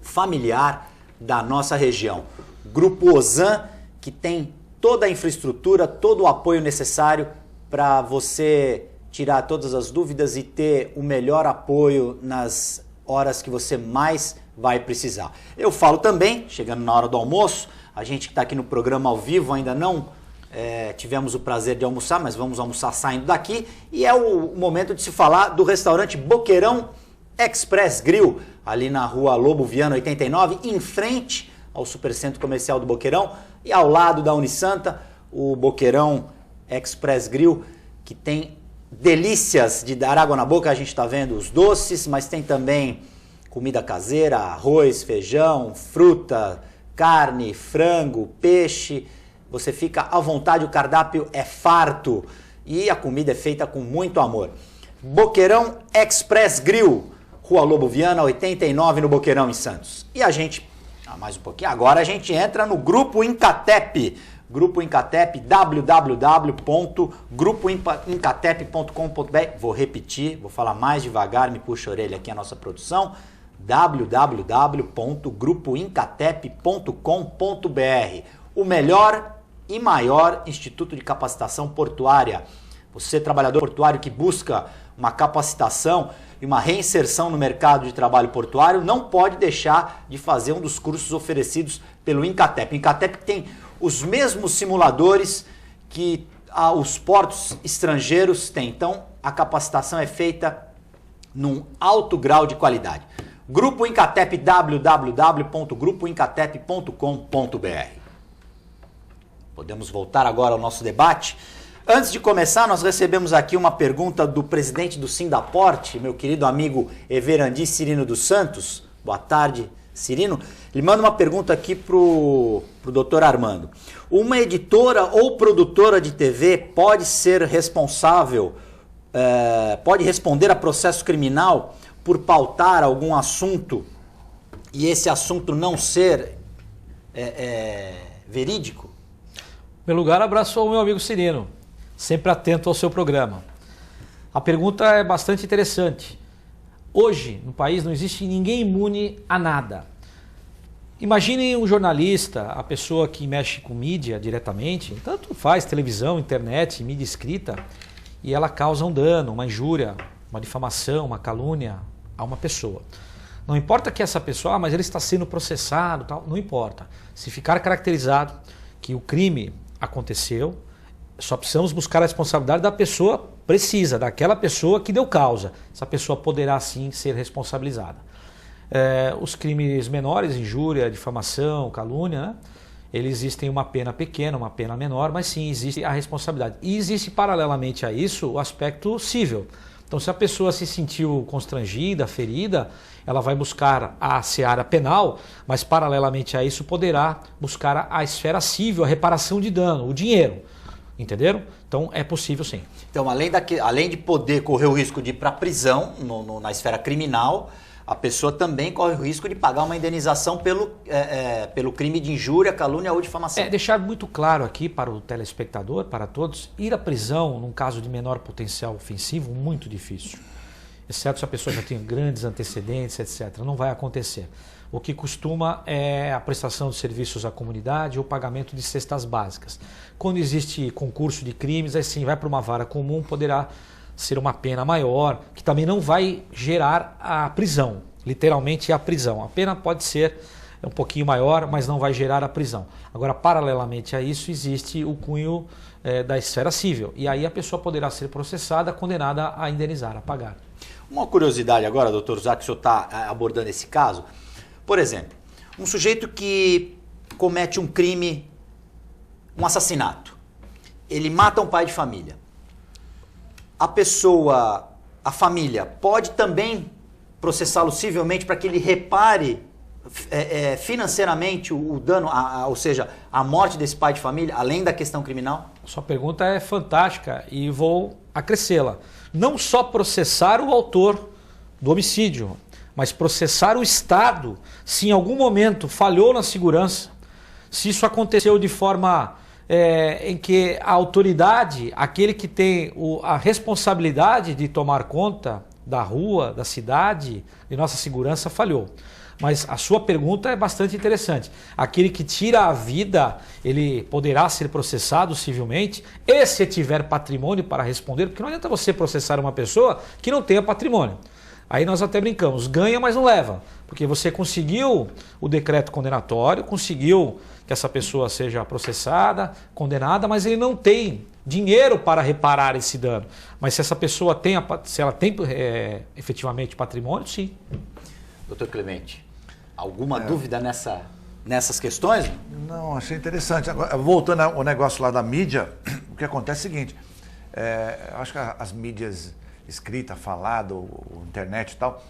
familiar da nossa região. Grupo Ozan, que tem toda a infraestrutura, todo o apoio necessário para você tirar todas as dúvidas e ter o melhor apoio nas horas que você mais vai precisar. Eu falo também, chegando na hora do almoço, a gente que está aqui no programa ao vivo ainda não tivemos o prazer de almoçar, mas vamos almoçar saindo daqui. E é o momento de se falar do restaurante Boqueirão Express Grill, ali na rua Lobo Viana 89, em frente ao Supercentro Comercial do Boqueirão e ao lado da Unisanta, o Boqueirão Express Grill, que tem delícias de dar água na boca. A gente está vendo os doces, mas tem também comida caseira, arroz, feijão, fruta, carne, frango, peixe. Você fica à vontade, o cardápio é farto e a comida é feita com muito amor. Boqueirão Express Grill, Rua Lobo Viana, 89, no Boqueirão, em Santos. E a gente, mais um pouquinho, agora a gente entra no Grupo Incatep. Grupo Incatep, www.grupoincatep.com.br. Vou repetir, vou falar mais devagar, me puxa a orelha aqui a nossa produção. www.grupoincatep.com.br. O melhor e maior instituto de capacitação portuária. Você, trabalhador portuário que busca uma capacitação e uma reinserção no mercado de trabalho portuário, não pode deixar de fazer um dos cursos oferecidos pelo Incatep. O Incatep tem os mesmos simuladores que os portos estrangeiros têm. Então, a capacitação é feita num alto grau de qualidade. Grupo Incatep, www.grupoincatep.com.br. Podemos voltar agora ao nosso debate. Antes de começar, nós recebemos aqui uma pergunta do presidente do Sindaporte, meu querido amigo Everandi Cirino dos Santos. Boa tarde, Cirino. Ele manda uma pergunta aqui para o doutor Armando. Uma editora ou produtora de TV pode ser responsável, pode responder a processo criminal por pautar algum assunto e esse assunto não ser verídico? Em primeiro lugar, abraço ao meu amigo Cirino, sempre atento ao seu programa. A pergunta é bastante interessante. Hoje, no país, não existe ninguém imune a nada. Imagine um jornalista, a pessoa que mexe com mídia diretamente, tanto faz televisão, internet, mídia escrita, e ela causa um dano, uma injúria, uma difamação, uma calúnia a uma pessoa. Não importa que essa pessoa, mas ele está sendo processado, tal, não importa. Se ficar caracterizado que o crime aconteceu, só precisamos buscar a responsabilidade da pessoa precisa, daquela pessoa que deu causa. Essa pessoa poderá sim ser responsabilizada. Os crimes menores, injúria, difamação, calúnia, né? Eles existem uma pena pequena, uma pena menor, mas sim existe a responsabilidade. E existe paralelamente a isso o aspecto cível. Então, se a pessoa se sentiu constrangida, ferida, ela vai buscar a seara penal, mas paralelamente a isso poderá buscar a esfera cível, a reparação de dano, o dinheiro. Entenderam? Então é possível sim. Então, além de poder correr o risco de ir para a prisão na esfera criminal, a pessoa também corre o risco de pagar uma indenização pelo crime de injúria, calúnia ou difamação. Deixar muito claro aqui para o telespectador, para todos, ir à prisão num caso de menor potencial ofensivo, muito difícil. Exceto se a pessoa já tem grandes antecedentes, etc. Não vai acontecer. O que costuma é a prestação de serviços à comunidade ou pagamento de cestas básicas. Quando existe concurso de crimes, aí sim vai para uma vara comum, poderá ser uma pena maior, que também não vai gerar a prisão, literalmente a prisão. A pena pode ser um pouquinho maior, mas não vai gerar a prisão. Agora, paralelamente a isso, existe o cunho da esfera cível. E aí a pessoa poderá ser processada, condenada a indenizar, a pagar. Uma curiosidade agora, doutor Zá, que o senhor está abordando esse caso. Por exemplo, um sujeito que comete um crime, um assassinato. Ele mata um pai de família. A família, pode também processá-lo civilmente para que ele repare financeiramente o dano, ou seja, a morte desse pai de família, além da questão criminal? Sua pergunta é fantástica e vou acrescê-la. Não só processar o autor do homicídio, mas processar o Estado se em algum momento falhou na segurança, se isso aconteceu de forma em que a autoridade, aquele que tem a responsabilidade de tomar conta da rua, da cidade, de nossa segurança, falhou. Mas a sua pergunta é bastante interessante. Aquele que tira a vida, ele poderá ser processado civilmente, e se tiver patrimônio para responder, porque não adianta você processar uma pessoa que não tenha patrimônio. Aí nós até brincamos, ganha, mas não leva. Porque você conseguiu o decreto condenatório, conseguiu que essa pessoa seja processada, condenada, mas ele não tem dinheiro para reparar esse dano. Mas se essa pessoa tem, efetivamente patrimônio, sim. Doutor Clemente, alguma dúvida nessas questões? Não, achei interessante. Agora, voltando ao negócio lá da mídia, o que acontece é o seguinte, eu acho que as mídias escrita, falado, internet e tal,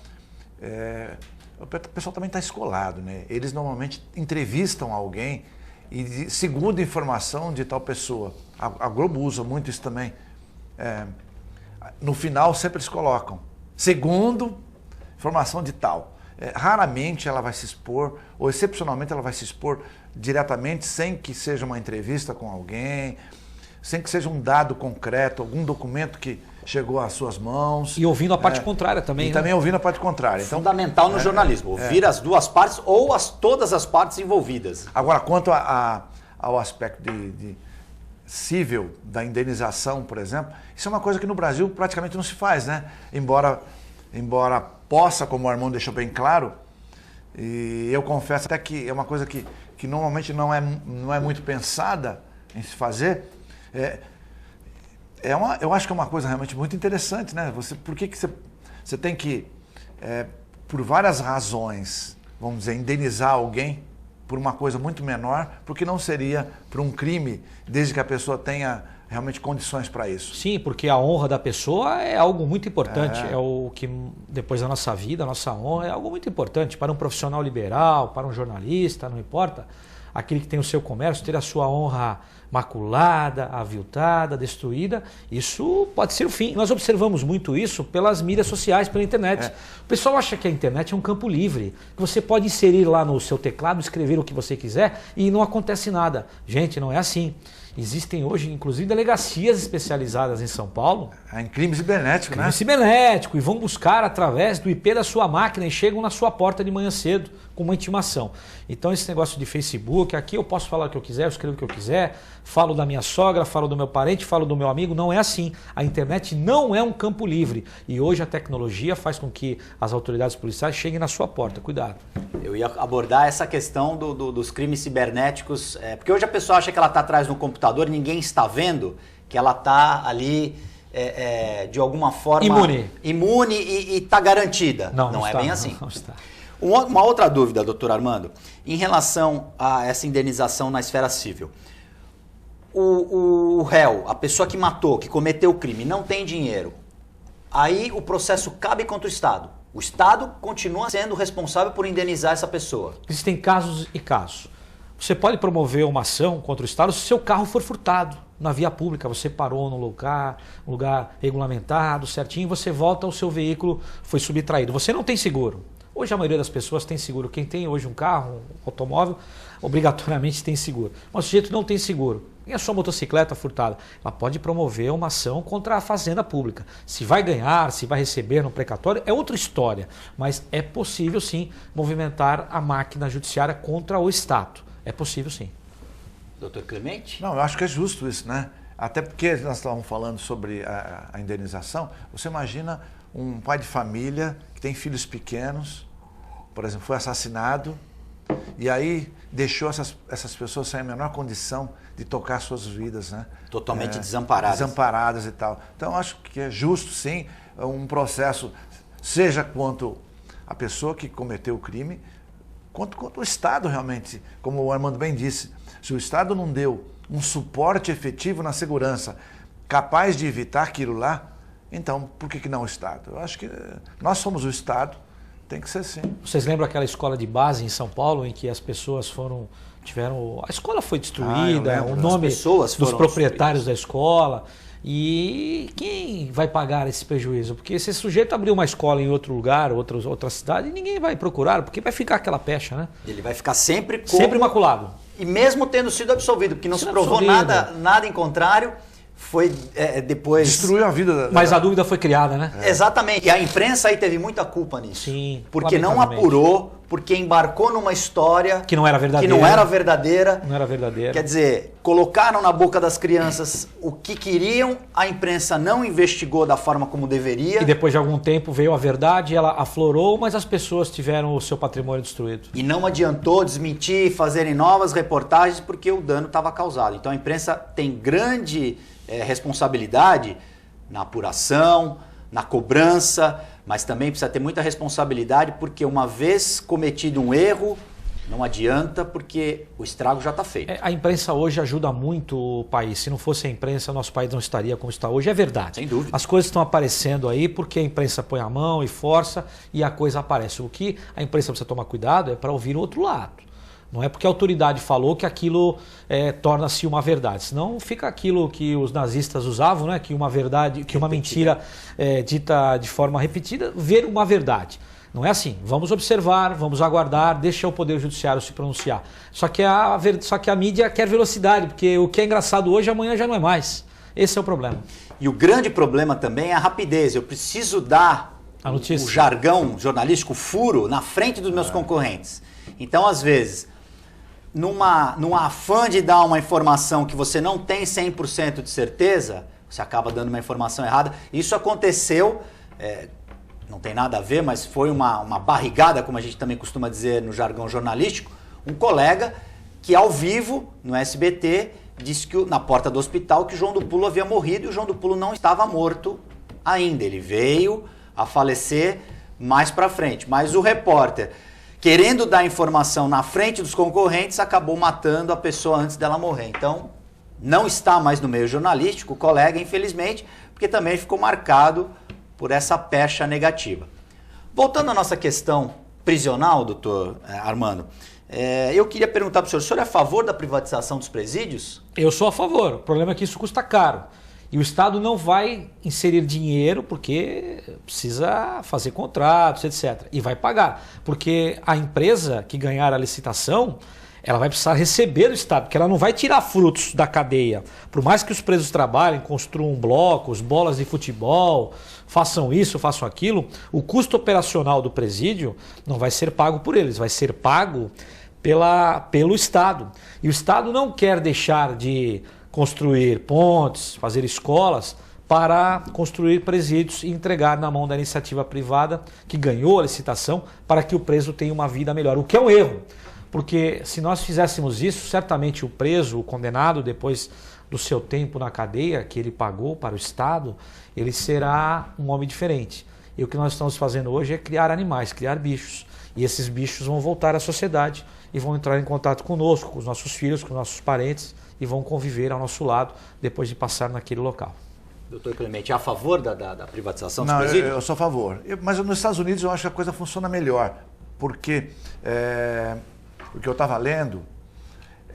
o pessoal também está escolado, né? Eles normalmente entrevistam alguém e segundo informação de tal pessoa. A Globo usa muito isso também. No final sempre eles colocam segundo informação de tal. Raramente ela vai se expor, ou excepcionalmente ela vai se expor diretamente, sem que seja uma entrevista com alguém, sem que seja um dado concreto, algum documento que chegou às suas mãos. E ouvindo a parte contrária também. E também ouvindo a parte contrária. Então, fundamental no jornalismo, ouvir as duas partes ou todas as partes envolvidas. Agora, quanto ao aspecto de cível da indenização, por exemplo, isso é uma coisa que no Brasil praticamente não se faz, né? Embora possa, como o Armando deixou bem claro, e eu confesso até que é uma coisa que normalmente não é muito pensada em se fazer, eu acho que é uma coisa realmente muito interessante, né? Por que você tem que, por várias razões, vamos dizer, indenizar alguém por uma coisa muito menor, porque não seria por um crime, desde que a pessoa tenha realmente condições para isso. Sim, porque a honra da pessoa é algo muito importante. É o que, depois da nossa vida, a nossa honra é algo muito importante para um profissional liberal, para um jornalista, não importa. Aquele que tem o seu comércio, ter a sua honra maculada, aviltada, destruída, isso pode ser o fim. Nós observamos muito isso pelas mídias sociais, pela internet. O pessoal acha que a internet é um campo livre, que você pode inserir lá no seu teclado, escrever o que você quiser e não acontece nada. Gente, não é assim. Existem hoje, inclusive, delegacias especializadas em São Paulo. Em crime cibernético, né? Crime cibernético. E vão buscar através do IP da sua máquina e chegam na sua porta de manhã cedo com uma intimação. Então esse negócio de Facebook, aqui eu posso falar o que eu quiser, eu escrevo o que eu quiser, falo da minha sogra, falo do meu parente, falo do meu amigo, não é assim. A internet não é um campo livre. E hoje a tecnologia faz com que as autoridades policiais cheguem na sua porta. Cuidado. Eu ia abordar essa questão dos crimes cibernéticos, porque hoje a pessoa acha que ela está atrás do computador e ninguém está vendo que ela está ali de alguma forma imune e está garantida. Não é bem assim. Não está. Uma outra dúvida, doutor Armando, em relação a essa indenização na esfera civil. O réu, a pessoa que matou, que cometeu o crime, não tem dinheiro. Aí o processo cabe contra o Estado. O Estado continua sendo responsável por indenizar essa pessoa. Existem casos e casos. Você pode promover uma ação contra o Estado se seu carro for furtado na via pública. Você parou num lugar regulamentado, certinho, você volta, o seu veículo foi subtraído. Você não tem seguro. Hoje a maioria das pessoas tem seguro. Quem tem hoje um carro, um automóvel, obrigatoriamente tem seguro. Mas o sujeito não tem seguro. E a sua motocicleta furtada? Ela pode promover uma ação contra a fazenda pública. Se vai ganhar, se vai receber no precatório, é outra história. Mas é possível sim movimentar a máquina judiciária contra o Estado. É possível sim. Doutor Clemente? Não, eu acho que é justo isso, né? Até porque nós estávamos falando sobre a indenização. Você imagina um pai de família que tem filhos pequenos, por exemplo, foi assassinado, e aí deixou essas pessoas sem a menor condição de tocar suas vidas, né? Totalmente desamparadas. Desamparadas e tal. Então, acho que é justo, sim, um processo, seja quanto a pessoa que cometeu o crime, quanto o Estado realmente, como o Armando bem disse. Se o Estado não deu um suporte efetivo na segurança, capaz de evitar aquilo lá, então, por que não o Estado? Eu acho que nós somos o Estado, tem que ser assim. Vocês lembram aquela escola de base em São Paulo, em que as pessoas a escola foi destruída, o nome dos proprietários da escola. E quem vai pagar esse prejuízo? Porque se esse sujeito abrir uma escola em outro lugar, outra cidade, ninguém vai procurar, porque vai ficar aquela pecha, né? Ele vai ficar sempre imaculado. E mesmo tendo sido absolvido, porque não se provou nada em contrário, foi depois... Destruiu a vida. Mas a dúvida foi criada, né? Exatamente. E a imprensa aí teve muita culpa nisso. Sim. Porque não apurou porque embarcou numa história que não era verdadeira. Não era verdadeira. Quer dizer, colocaram na boca das crianças o que queriam, a imprensa não investigou da forma como deveria. E depois de algum tempo veio a verdade, ela aflorou, mas as pessoas tiveram o seu patrimônio destruído. E não adiantou desmentir, fazerem novas reportagens, porque o dano estava causado. Então a imprensa tem grande responsabilidade na apuração, na cobrança, mas também precisa ter muita responsabilidade, porque uma vez cometido um erro, não adianta, porque o estrago já está feito. A imprensa hoje ajuda muito o país. Se não fosse a imprensa, nosso país não estaria como está hoje. É verdade. Sem dúvida. As coisas estão aparecendo aí porque a imprensa põe a mão e força e a coisa aparece. O que a imprensa precisa tomar cuidado é para ouvir o outro lado. Não é porque a autoridade falou que aquilo torna-se uma verdade. Senão fica aquilo que os nazistas usavam, né? Que uma verdade, que uma mentira dita de forma repetida, ver uma verdade. Não é assim. Vamos observar, vamos aguardar, deixa o Poder Judiciário se pronunciar. Só que a mídia quer velocidade, porque o que é engraçado hoje, amanhã já não é mais. Esse é o problema. E o grande problema também é a rapidez. Eu preciso dar o jargão jornalístico, o furo, na frente dos meus concorrentes. Então, às vezes, num afã de dar uma informação que você não tem 100% de certeza, você acaba dando uma informação errada. Isso aconteceu, não tem nada a ver, mas foi uma barrigada, como a gente também costuma dizer no jargão jornalístico. Um colega que ao vivo, no SBT, disse que na porta do hospital que o João do Pulo havia morrido e o João do Pulo não estava morto ainda. Ele veio a falecer mais para frente. Mas o repórter, querendo dar informação na frente dos concorrentes, acabou matando a pessoa antes dela morrer. Então, não está mais no meio jornalístico, o colega, infelizmente, porque também ficou marcado por essa pecha negativa. Voltando à nossa questão prisional, doutor Armando, eu queria perguntar para o senhor é a favor da privatização dos presídios? Eu sou a favor. O problema é que isso custa caro. E o Estado não vai inserir dinheiro porque precisa fazer contratos, etc. E vai pagar. Porque a empresa que ganhar a licitação, ela vai precisar receber do Estado, porque ela não vai tirar frutos da cadeia. Por mais que os presos trabalhem, construam blocos, bolas de futebol, façam isso, façam aquilo, o custo operacional do presídio não vai ser pago por eles, vai ser pago pelo Estado. E o Estado não quer deixar de construir pontes, fazer escolas, para construir presídios e entregar na mão da iniciativa privada que ganhou a licitação para que o preso tenha uma vida melhor. O que é um erro, porque se nós fizéssemos isso, certamente o preso, o condenado, depois do seu tempo na cadeia, que ele pagou para o Estado, ele será um homem diferente. E o que nós estamos fazendo hoje é criar animais, criar bichos. E esses bichos vão voltar à sociedade e vão entrar em contato conosco, com os nossos filhos, com os nossos parentes, e vão conviver ao nosso lado depois de passar naquele local. Doutor Clemente, é a favor da privatização dos presídios? Não, eu sou a favor. Mas nos Estados Unidos eu acho que a coisa funciona melhor, porque o que eu estava lendo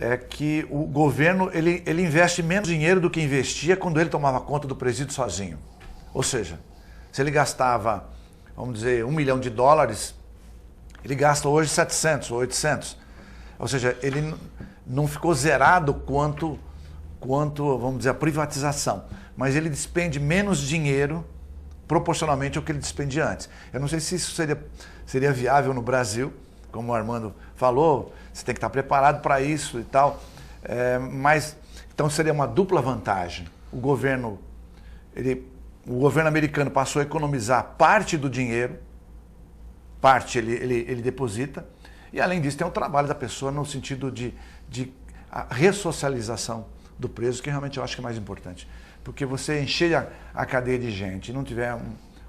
é que o governo ele investe menos dinheiro do que investia quando ele tomava conta do presídio sozinho. Ou seja, se ele gastava, vamos dizer, $1 milhão, ele gasta hoje 700 ou 800. Ou seja, ele não ficou zerado quanto, vamos dizer, a privatização. Mas ele despende menos dinheiro proporcionalmente ao que ele despendia antes. Eu não sei se isso seria viável no Brasil, como o Armando falou, você tem que estar preparado para isso e tal. Mas, então seria uma dupla vantagem. O governo americano passou a economizar parte do dinheiro, parte ele deposita, e além disso tem o trabalho da pessoa no sentido de a ressocialização do preso, que realmente eu acho que é mais importante. Porque você encher a cadeia de gente e não tiver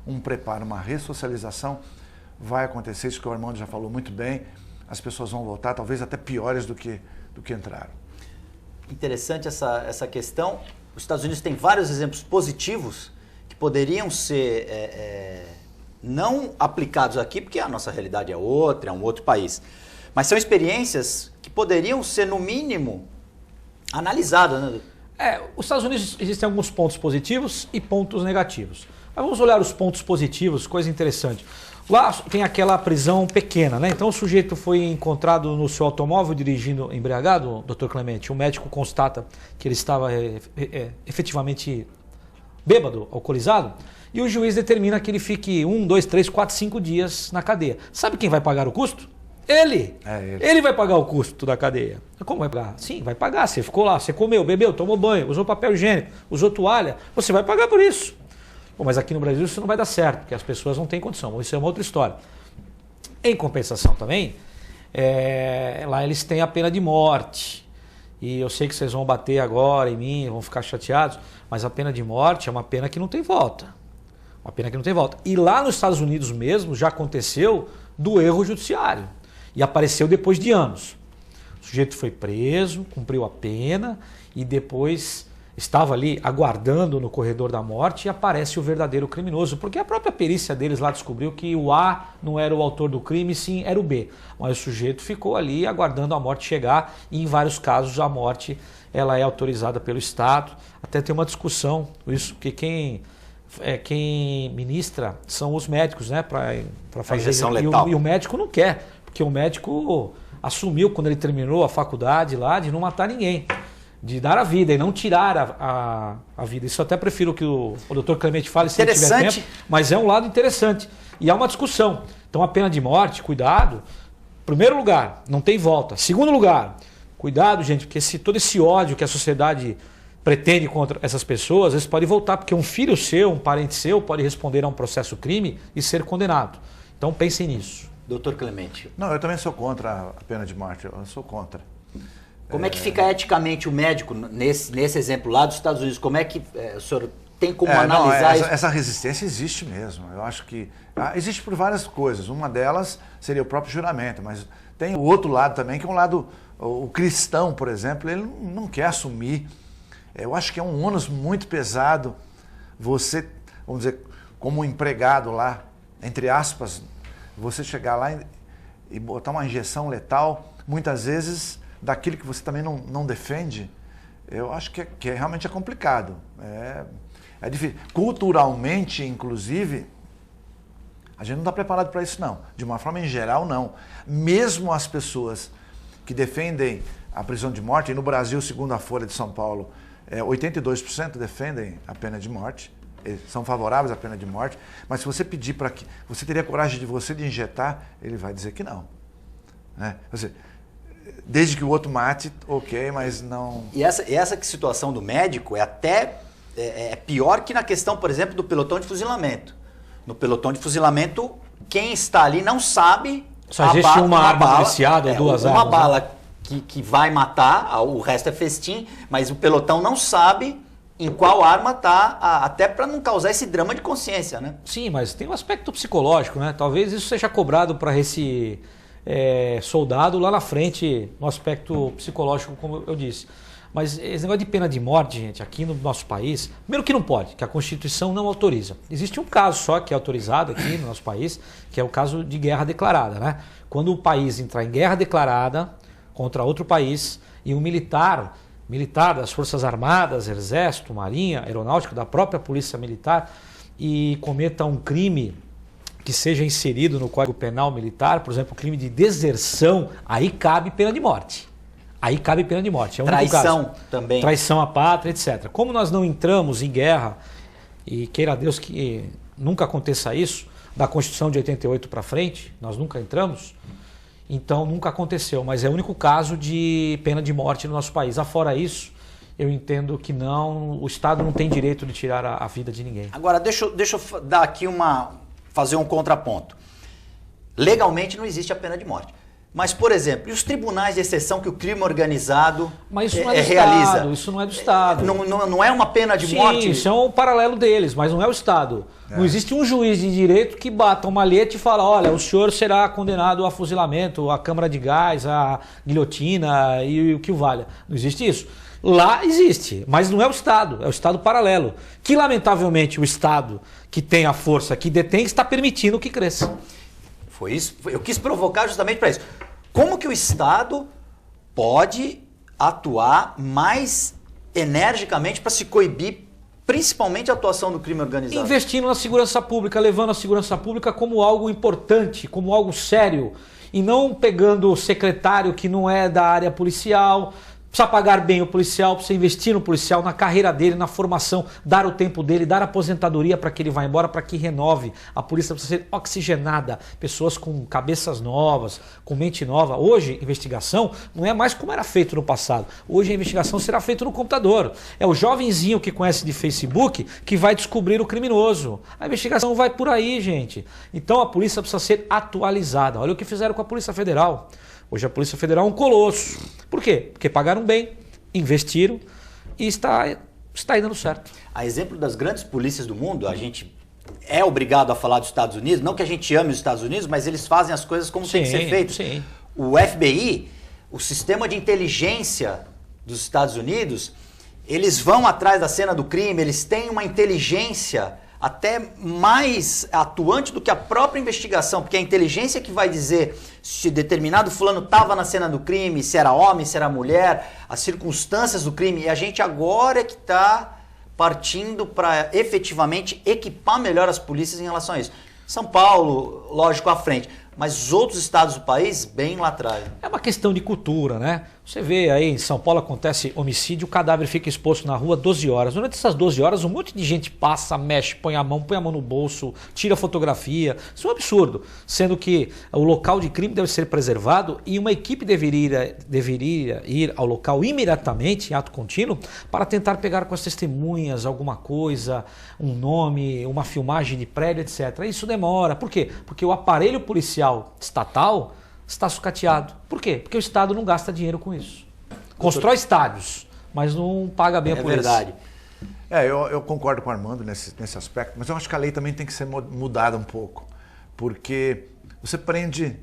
um preparo, uma ressocialização, vai acontecer isso que o Armando já falou muito bem, as pessoas vão voltar talvez até piores do que entraram. Interessante essa questão. Os Estados Unidos têm vários exemplos positivos que poderiam ser não aplicados aqui, porque a nossa realidade é outra, é um outro país. Mas são experiências que poderiam ser, no mínimo, analisadas, né? Os Estados Unidos existem alguns pontos positivos e pontos negativos. Mas vamos olhar os pontos positivos, coisa interessante. Lá tem aquela prisão pequena, né? Então o sujeito foi encontrado no seu automóvel dirigindo embriagado, doutor Clemente. O médico constata que ele estava efetivamente bêbado, alcoolizado, e o juiz determina que ele fique 1, 2, 3, 4, 5 dias na cadeia. Sabe quem vai pagar o custo? Ele. Ele. Ele vai pagar o custo da cadeia. Como vai pagar? Sim, vai pagar. Você ficou lá, você comeu, bebeu, tomou banho, usou papel higiênico, usou toalha, você vai pagar por isso. Bom, mas aqui no Brasil isso não vai dar certo, porque as pessoas não têm condição. Isso é uma outra história. Em compensação também, lá eles têm a pena de morte. E eu sei que vocês vão bater agora em mim, vão ficar chateados, mas a pena de morte é uma pena que não tem volta. Uma pena que não tem volta. E lá nos Estados Unidos mesmo já aconteceu do erro judiciário. E apareceu depois de anos. O sujeito foi preso, cumpriu a pena e depois estava ali aguardando no corredor da morte e aparece o verdadeiro criminoso. Porque a própria perícia deles lá descobriu que o A não era o autor do crime, sim era o B. Mas o sujeito ficou ali aguardando a morte chegar e em vários casos a morte ela é autorizada pelo Estado. Até tem uma discussão, isso, porque quem ministra são os médicos, né, para fazer injeção letal. E o médico não quer, porque o médico assumiu quando ele terminou a faculdade lá de não matar ninguém, de dar a vida e não tirar a vida. Isso eu até prefiro que o Dr. Clemente fale se ele tiver tempo, mas é um lado interessante e há uma discussão. Então a pena de morte, cuidado. Primeiro lugar, não tem volta. Segundo lugar, cuidado, gente, porque todo esse ódio que a sociedade pretende contra essas pessoas, às vezes pode voltar, porque um filho seu, um parente seu, pode responder a um processo crime e ser condenado. Então pensem nisso. Doutor Clemente. Não, eu também sou contra a pena de morte, eu sou contra. Como é que fica eticamente o médico nesse exemplo lá dos Estados Unidos? Como é que o senhor tem como analisar isso? Essa resistência existe mesmo. Eu acho que existe por várias coisas. Uma delas seria o próprio juramento, mas tem o outro lado também, que é um lado, o cristão, por exemplo, ele não quer assumir. Eu acho que é um ônus muito pesado você, vamos dizer, como empregado lá, entre aspas, você chegar lá e botar uma injeção letal, muitas vezes, daquilo que você também não defende. Eu acho que realmente é complicado. É difícil. Culturalmente, inclusive, a gente não está preparado para isso, não. De uma forma em geral, não. Mesmo as pessoas que defendem a prisão de morte, e no Brasil, segundo a Folha de São Paulo, 82% defendem a pena de morte, são favoráveis à pena de morte, mas se você pedir para que você teria coragem de injetar, ele vai dizer que não. Né? Desde que o outro mate, ok, mas não... E essa situação do médico é até pior que na questão, por exemplo, do pelotão de fuzilamento. No pelotão de fuzilamento, quem está ali não sabe... Só existe uma arma viciada ou duas armas. Uma bala que vai matar, o resto é festim, mas o pelotão não sabe em qual arma está, até para não causar esse drama de consciência, né? Sim, mas tem um aspecto psicológico, né? Talvez isso seja cobrado para esse soldado lá na frente, no aspecto psicológico, como eu disse. Mas esse negócio de pena de morte, gente, aqui no nosso país, primeiro que não pode, que a Constituição não autoriza. Existe um caso só que é autorizado aqui no nosso país, que é o caso de guerra declarada, né? Quando o país entrar em guerra declarada contra outro país e um militar das Forças Armadas, Exército, Marinha, Aeronáutica, da própria Polícia Militar e cometa um crime que seja inserido no Código Penal Militar, por exemplo, crime de deserção, aí cabe pena de morte. Aí cabe pena de morte. É o único traição caso. Também. Traição à pátria, etc. Como nós não entramos em guerra, e queira Deus que nunca aconteça isso, da Constituição de 88 para frente, nós nunca entramos, então nunca aconteceu. Mas é o único caso de pena de morte no nosso país. Afora isso, eu entendo que não, o Estado não tem direito de tirar a vida de ninguém. Agora, deixa eu dar aqui fazer um contraponto. Legalmente não existe a pena de morte. Mas, por exemplo, e os tribunais de exceção que o crime organizado mas isso não é do realiza? Estado, isso não é do Estado. Não é uma pena de morte? Sim, isso é um paralelo deles, mas não é o Estado. Não existe um juiz de direito que bata uma malhete e fala, olha, o senhor será condenado a fuzilamento, a câmara de gás, a guilhotina e o que o valha. Não existe isso. Lá existe, mas não é o Estado, é o Estado paralelo. Que, lamentavelmente, o Estado que tem a força, que detém, está permitindo que cresça. Foi isso, eu quis provocar justamente para isso. Como que o Estado pode atuar mais energicamente para se coibir, principalmente a atuação do crime organizado? Investindo na segurança pública, levando a segurança pública como algo importante, como algo sério, e não pegando o secretário que não é da área policial, Precisa pagar bem o policial, precisa investir no policial, na carreira dele, na formação, dar o tempo dele, dar aposentadoria para que ele vá embora, para que renove. A polícia precisa ser oxigenada, pessoas com cabeças novas, com mente nova. Hoje, investigação não é mais como era feito no passado. Hoje a investigação será feita no computador. É o jovenzinho que conhece de Facebook que vai descobrir o criminoso. A investigação vai por aí, gente. Então a polícia precisa ser atualizada. Olha o que fizeram com a Polícia Federal. Hoje a Polícia Federal é um colosso. Por quê? Porque pagaram bem, investiram e está aí dando certo. A exemplo das grandes polícias do mundo, a gente é obrigado a falar dos Estados Unidos, não que a gente ame os Estados Unidos, mas eles fazem as coisas como tem que ser feito. Sim. O FBI, o sistema de inteligência dos Estados Unidos, eles vão atrás da cena do crime, eles têm uma inteligência até mais atuante do que a própria investigação, porque é a inteligência que vai dizer se determinado fulano estava na cena do crime, se era homem, se era mulher, as circunstâncias do crime, e a gente agora é que está partindo para efetivamente equipar melhor as polícias em relação a isso. São Paulo, lógico, à frente, mas os outros estados do país, bem lá atrás. É uma questão de cultura, né? Você vê aí em São Paulo acontece homicídio, o cadáver fica exposto na rua 12 horas. Durante essas 12 horas um monte de gente passa, mexe, põe a mão no bolso, tira fotografia. Isso é um absurdo. Sendo que o local de crime deve ser preservado e uma equipe deveria ir ao local imediatamente, em ato contínuo, para tentar pegar com as testemunhas alguma coisa, um nome, uma filmagem de prédio, etc. Isso demora. Por quê? Porque o aparelho policial estatal está sucateado. Por quê? Porque o Estado não gasta dinheiro com isso. Constrói estádios, mas não paga bem a polícia. É verdade. Eu concordo com o Armando nesse aspecto, mas eu acho que a lei também tem que ser mudada um pouco. Porque você prende,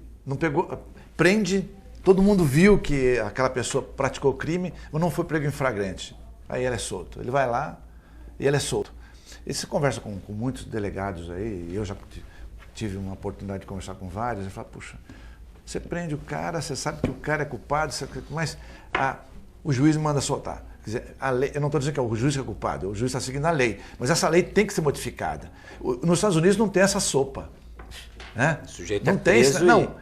todo mundo viu que aquela pessoa praticou crime, mas não foi pego em flagrante. Aí ele é solto. Ele vai lá e ele é solto. E você conversa com muitos delegados aí, eu já tive uma oportunidade de conversar com vários, e fala, puxa, você prende o cara, você sabe que o cara é culpado, mas o juiz manda soltar. Quer dizer, a lei, eu não estou dizendo que é o juiz que é culpado, o juiz está seguindo a lei, mas essa lei tem que ser modificada. Nos Estados Unidos não tem essa sopa. Né? O sujeito não é tem preso não,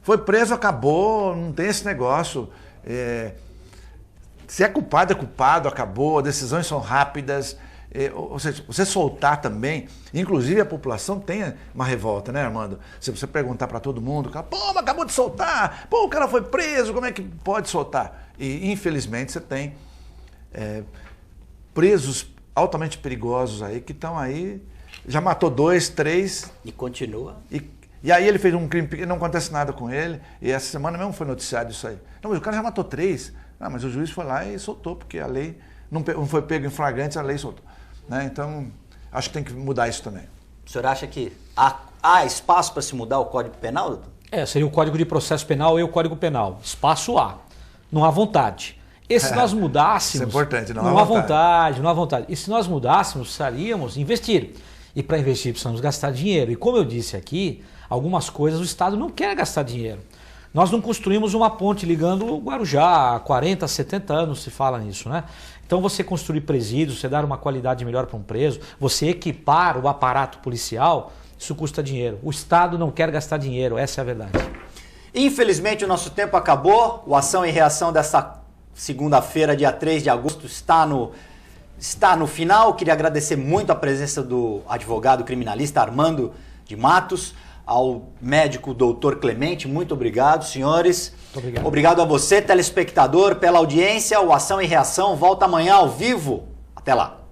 foi preso, acabou, não tem esse negócio. Se é culpado, acabou, decisões são rápidas. Ou seja, você soltar também, inclusive a população tem uma revolta, né, Armando? Se você perguntar para todo mundo, pô, mas acabou de soltar, pô, o cara foi preso, como é que pode soltar? E infelizmente você tem presos altamente perigosos aí, que estão aí, já matou 2, 3... E continua. E aí ele fez um crime pequeno, não acontece nada com ele, e essa semana mesmo foi noticiado isso aí. Não, mas o cara já matou 3, mas o juiz foi lá e soltou, porque a lei não foi pego em flagrante, a lei soltou. Né? Então, acho que tem que mudar isso também. O senhor acha que há espaço para se mudar o Código Penal, doutor? Seria o Código de Processo Penal e o Código Penal. Espaço há. Não há vontade. E se nós mudássemos... Isso é importante, não há vontade. Não há vontade. E se nós mudássemos, precisaríamos investir. E para investir precisamos gastar dinheiro. E como eu disse aqui, algumas coisas o Estado não quer gastar dinheiro. Nós não construímos uma ponte ligando o Guarujá, há 40, 70 anos se fala nisso, né? Então você construir presídios, você dar uma qualidade melhor para um preso, você equipar o aparato policial, isso custa dinheiro. O Estado não quer gastar dinheiro, essa é a verdade. Infelizmente o nosso tempo acabou, o Ação e Reação dessa segunda-feira, dia 3 de agosto, está no final. Queria agradecer muito a presença do advogado criminalista Armando de Matos, ao médico doutor Clemente, muito obrigado, senhores. Muito obrigado. Obrigado a você, telespectador, pela audiência. O Ação e Reação volta amanhã ao vivo. Até lá.